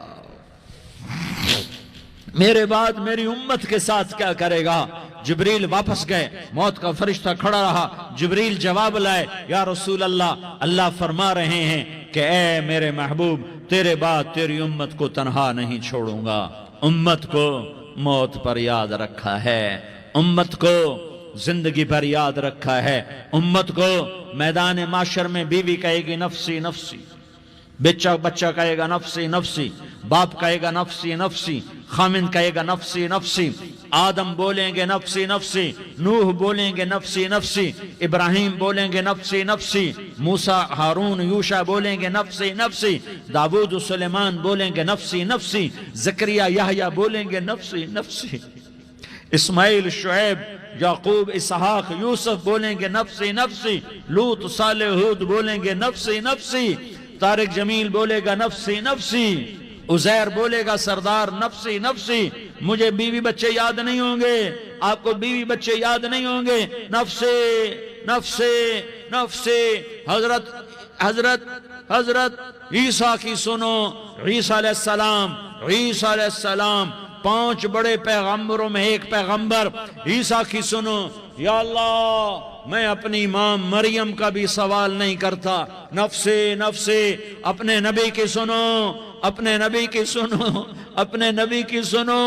میرے بعد میری امت کے ساتھ کیا کرے گا۔ جبریل واپس گئے، موت کا فرشتہ کھڑا رہا، جبریل جواب لائے، یا رسول اللہ فرما رہے ہیں کہ اے میرے محبوب تیرے بعد تیری امت کو تنہا نہیں چھوڑوں گا۔ امت کو موت پر یاد رکھا ہے، امت کو زندگی پر یاد رکھا ہے، امت کو میدان معاشر میں بیوی کہے گی نفسی نفسی، بچہ کہے گا نفسی نفسی، باپ کہے گا نفسی نفسی، خامن کہے گا نفسی نفسی، آدم بولیں گے نفسی نفسی، نوح بولیں گے نفسی نفسی، ابراہیم بولیں گے نفسی نفسی، موسیٰ ہارون یوشع بولیں گے نفسی نفسی، داؤد و سلیمان بولیں گے نفسی نفسی، زکریا یحییٰ بولیں گے نفسی نفسی، اسماعیل شعیب یعقوب اسحاق یوسف بولیں گے نفسی نفسی، لوط صالح ہود بولیں گے نفسی نفسی، طارق جمیل بولے گا نفسی نفسی، عزیر بولے گا سردار نفسی نفسی، مجھے بیوی بچے یاد نہیں ہوں گے، آپ کو بیوی بچے یاد نہیں ہوں گے، نفسی نفسی نفسی۔ حضرت عیسیٰ کی سنو، عیسیٰ علیہ السلام 5 بڑے پیغمبروں میں ایک پیغمبر، عیسیٰ کی سنو، یا اللہ میں اپنی ماں مریم کا بھی سوال نہیں کرتا، نفسی نفسی۔ اپنے نبی کی سنو، اپنے نبی کی سنو، اپنے نبی کی سنو،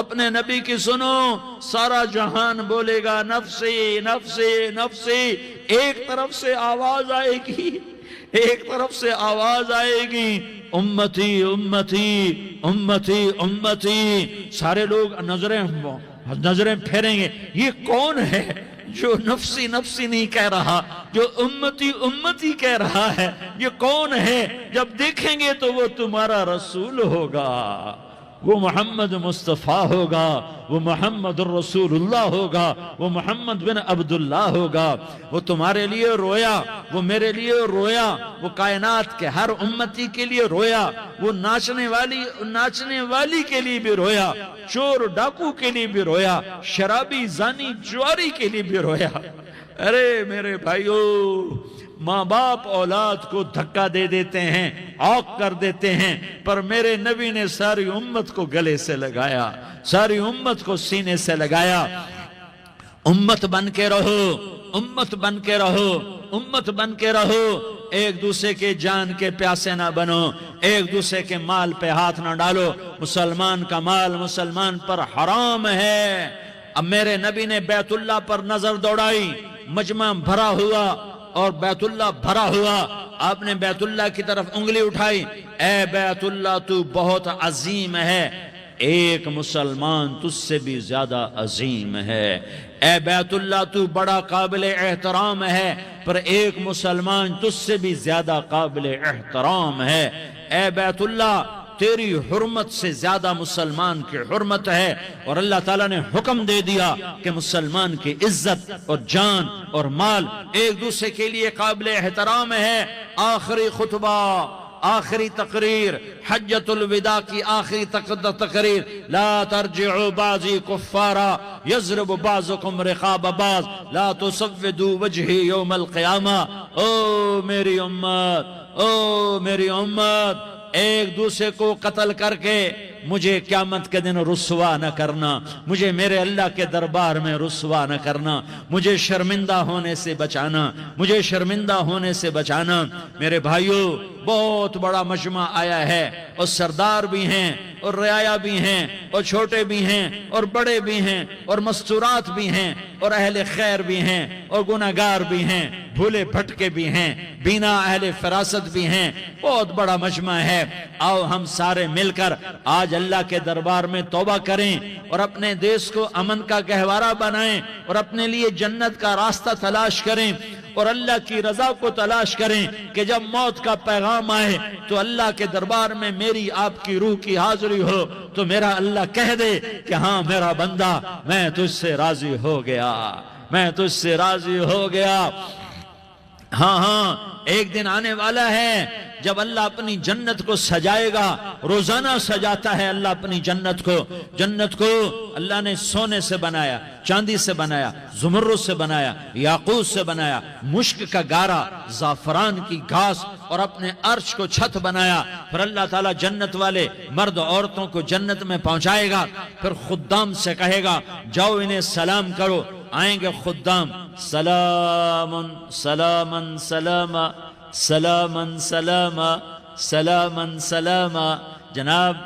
اپنے نبی کی سنو، سارا جہان بولے گا نفسی نفسی نفسی۔ ایک طرف سے آواز آئے گی، ایک طرف سے آواز آئے گی، امتی امتی امتی امتی۔ سارے لوگ نظریں پھیریں گے، یہ کون ہے جو نفسی نفسی نہیں کہہ رہا، جو امتی امتی کہہ رہا ہے؟ یہ کون ہے؟ جب دیکھیں گے تو وہ تمہارا رسول ہوگا، وہ محمد مصطفیٰ ہوگا، وہ محمد الرسول اللہ ہوگا، وہ محمد بن عبداللہ ہوگا۔ وہ تمہارے لیے رویا، وہ میرے لیے رویا، وہ کائنات کے ہر امتی کے لیے رویا، وہ ناچنے والی کے لیے بھی رویا، چور ڈاکو کے لیے بھی رویا، شرابی زانی جواری کے لیے بھی رویا۔ ارے میرے بھائیو، ماں باپ اولاد کو دھکا دے دیتے ہیں، عوق کر دیتے ہیں، پر میرے نبی نے ساری امت کو گلے سے لگایا، ساری امت کو سینے سے لگایا۔ امت بن کے رہو، امت بن کے رہو، امت بن کے رہو، ایک دوسرے کے جان کے پیاسے نہ بنو، ایک دوسرے کے مال پہ ہاتھ نہ ڈالو۔ مسلمان کا مال مسلمان پر حرام ہے۔ اب میرے نبی نے بیت اللہ پر نظر دوڑائی، مجمع بھرا ہوا اور بیت اللہ بھرا ہوا، آپ نے بیت اللہ کی طرف انگلی اٹھائی، اے بیت اللہ تو بہت عظیم ہے، ایک مسلمان تجھ سے بھی زیادہ عظیم ہے، اے بیت اللہ تو بڑا قابل احترام ہے، پر ایک مسلمان تجھ سے بھی زیادہ قابل احترام ہے، اے بیت اللہ تیری حرمت سے زیادہ مسلمان کی حرمت ہے، اور اللہ تعالیٰ نے حکم دے دیا کہ مسلمان کی عزت اور جان اور مال ایک دوسرے کے لیے قابل احترام ہے۔ آخری خطبہ، آخری تقریر، حجۃ الوداع کی آخری تقریر، لا ترجعوا بعضی کفارا یضرب بعضکم رقاب بعض لا تسودوا وجہی یوم القیامہ۔ او میری امت، او میری امت، ایک دوسرے کو قتل کر کے مجھے قیامت کے دن رسوا نہ کرنا، مجھے میرے اللہ کے دربار میں رسوا نہ کرنا، مجھے شرمندہ ہونے سے بچانا، مجھے شرمندہ ہونے سے بچانا۔ میرے بھائیو، بہت بڑا مجمع آیا ہے، اور سردار بھی ہیں اور رعایا بھی ہیں اور چھوٹے بھی ہیں اور بڑے بھی ہیں اور مستورات بھی ہیں اور اہل خیر بھی ہیں اور گناہگار بھی ہیں، بھولے بھٹکے بھی ہیں، بینا اہل فراست بھی ہیں، بہت بڑا مجمع ہے۔ آؤ ہم سارے مل کر آج اللہ کے دربار میں توبہ کریں اور اپنے دیش کو امن کا گہوارہ بنائیں اور اپنے لیے جنت کا راستہ تلاش کریں اور اللہ کی رضا کو تلاش کریں کہ جب موت کا پیغام آئے تو اللہ کے دربار میں میری آپ کی روح کی حاضری ہو تو میرا اللہ کہہ دے کہ ہاں میرا بندہ، میں تجھ سے راضی ہو گیا، میں تجھ سے راضی ہو گیا۔ ہاں ایک دن آنے والا ہے جب اللہ اپنی جنت کو سجائے گا، روزانہ سجاتا ہے اللہ اپنی جنت کو۔ جنت کو اللہ نے سونے سے بنایا، چاندی سے بنایا، زمرد سے بنایا، یاقوت سے بنایا، مشک کا گارا، زعفران کی گھاس اور اپنے عرش کو چھت بنایا۔ پھر اللہ تعالیٰ جنت والے مرد عورتوں کو جنت میں پہنچائے گا، پھر خدام سے کہے گا جاؤ انہیں سلام کرو۔ آئیں گے خدام، سلام سلاما سلاما سلاما سلاما سلاما سلاما، جناب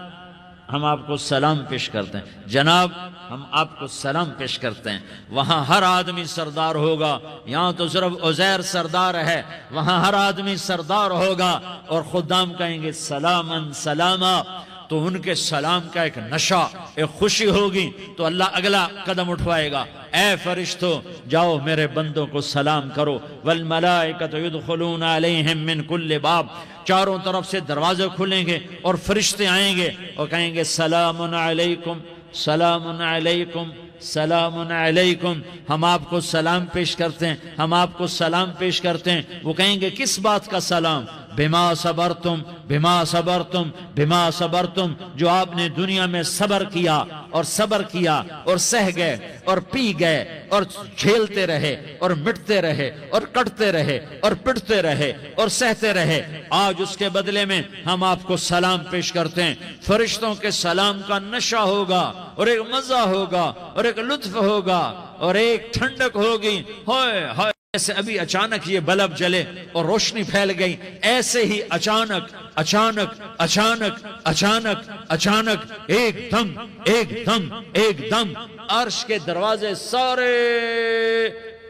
ہم آپ کو سلام پیش کرتے ہیں، جناب ہم آپ کو سلام پیش کرتے ہیں۔ وہاں ہر آدمی سردار ہوگا، یہاں تو صرف عزیر سردار ہے، وہاں ہر آدمی سردار ہوگا، اور خدام کہیں گے سلاما سلاما، تو ان کے سلام کا ایک نشہ، ایک خوشی ہوگی، تو اللہ اگلا قدم اٹھوائے گا، اے فرشتو جاؤ میرے بندوں کو سلام کرو۔ والملائکۃ یدخلون علیہم من کل باب، چاروں طرف سے دروازے کھلیں گے اور فرشتے آئیں گے اور کہیں گے سلام علیکم سلام علیکم سلام علیکم، ہم آپ کو سلام پیش کرتے ہیں، ہم آپ کو سلام پیش کرتے ہیں۔ وہ کہیں گے کس بات کا سلام؟ بما صبرتم بما صبرتم بما صبرتم، جو آپ نے دنیا میں صبر کیا اور صبر کیا اور سہ گئے اور پی گئے اور جھیلتے رہے اور مٹتے رہے اور کٹتے رہے اور پٹتے رہے اور سہتے رہے، آج اس کے بدلے میں ہم آپ کو سلام پیش کرتے ہیں۔ فرشتوں کے سلام کا نشہ ہوگا اور ایک مزہ ہوگا اور ایک لطف ہوگا اور ایک ٹھنڈک ہوگی۔ ہوئے ہوئے، ایسے ابھی اچانک یہ بلب جلے اور روشنی پھیل گئی، ایسے ہی اچانک اچانک اچانک اچانک اچانک ایک دم ایک دم ایک دم عرش کے دروازے سارے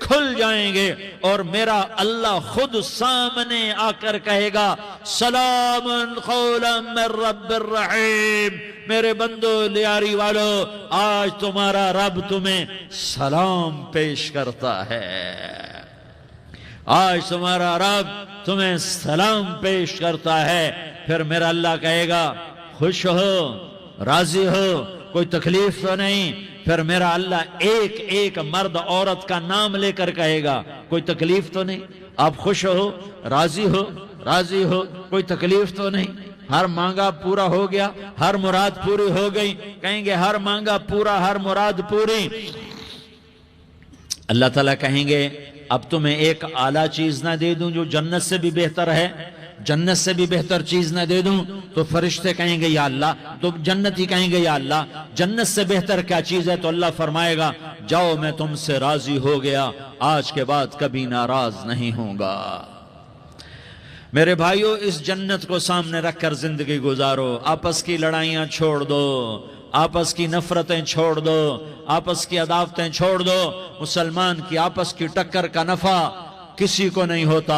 کھل جائیں گے اور میرا اللہ خود سامنے آ کر کہے گا سلام قولا من رب الرحیم، میرے بندو لیاری والو، آج تمہارا رب تمہیں سلام پیش کرتا ہے، آج تمہارا رب تمہیں سلام پیش کرتا ہے۔ پھر میرا اللہ کہے گا خوش ہو، راضی ہو، کوئی تکلیف تو نہیں؟ پھر میرا اللہ ایک ایک مرد عورت کا نام لے کر کہے گا کوئی تکلیف تو نہیں؟ آپ خوش ہو، راضی ہو، راضی ہو، کوئی تکلیف تو نہیں؟ ہر مانگا پورا ہو گیا، ہر مراد پوری ہو گئی؟ کہیں گے ہر مانگا پورا، ہر مراد پوری۔ اللہ تعالیٰ کہیں گے اب تمہیں ایک اعلیٰ چیز نہ دے دوں جو جنت سے بھی بہتر ہے؟ جنت سے بھی بہتر چیز نہ دے دوں؟ تو فرشتے کہیں گے یا اللہ، تو جنتی کہیں گے یا اللہ جنت سے بہتر کیا چیز ہے؟ تو اللہ فرمائے گا جاؤ میں تم سے راضی ہو گیا، آج کے بعد کبھی ناراض نہیں ہوں گا۔ میرے بھائیو، اس جنت کو سامنے رکھ کر زندگی گزارو، آپس کی لڑائیاں چھوڑ دو، آپس کی نفرتیں چھوڑ دو، آپس کی عداوتیں چھوڑ دو۔ مسلمان کی آپس کی ٹکر کا نفع کسی کو نہیں ہوتا،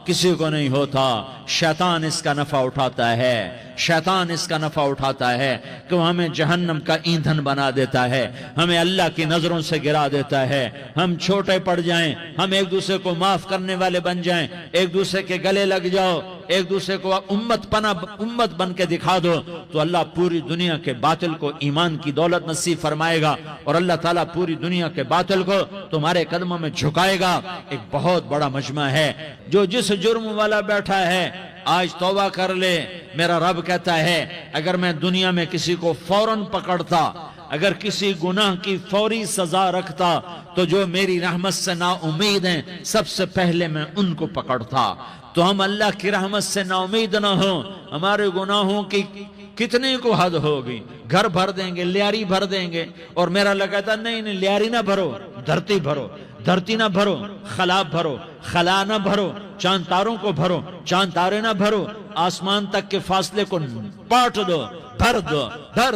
کسی کو نہیں ہوتا. شیطان اس کا نفع اٹھاتا ہے، شیطان اس کا نفع اٹھاتا ہے کہ وہ ہمیں جہنم کا ایندھن بنا دیتا ہے، ہمیں اللہ کی نظروں سے گرا دیتا ہے، ہم چھوٹے پڑ جائیں، ہم ایک دوسرے کو معاف کرنے والے بن جائیں، ایک دوسرے کے گلے لگ جاؤ، ایک دوسرے کو امت بن کے دکھا دو، تو اللہ پوری دنیا کے باطل کو ایمان کی دولت نصیب فرمائے گا، اور اللہ تعالیٰ پوری دنیا کے باطل کو تمہارے قدموں میں جھکائے گا. ایک بہت بڑا مجمع ہے. جو جس جرم والا بیٹھا ہے آج توبہ کر لے. میرا رب کہتا ہے اگر میں دنیا میں کسی کو فوراً پکڑتا، اگر کسی گناہ کی فوری سزا رکھتا، تو جو میری رحمت سے نا امید ہیں سب سے پہلے میں ان کو پکڑتا. تو ہم اللہ کی رحمت سے نا امید نہ ہوں. ہمارے گناہوں کی کتنے کو حد ہوگی، گھر بھر دیں گے، لیاری بھر دیں گے. اور میرا اللہ کہتا نہیں لیاری نہ بھرو، دھرتی بھرو، دھرتی نہ بھرو، خلا بھرو، خلا نہ بھرو، چاند تاروں کو بھرو، چاند تارے نہ بھرو، آسمان تک کے فاصلے کو پاٹ دو، بھر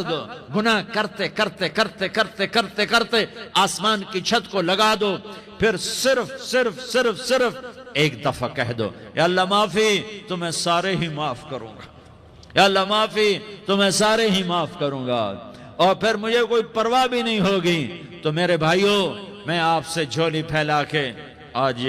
دو. گناہ کرتے کرتے کرتے کرتے کرتے کرتے آسمان کی چھت کو لگا دو. پھر صرف ایک دفعہ کہہ دو یا اللہ معافی، تو میں سارے ہی معاف کروں گا. یا اللہ معافی، تو میں سارے ہی معاف کروں گا. اور پھر مجھے کوئی پرواہ بھی نہیں ہوگی. تو میرے بھائیوں، میں آپ سے جھولی پھیلا کے آج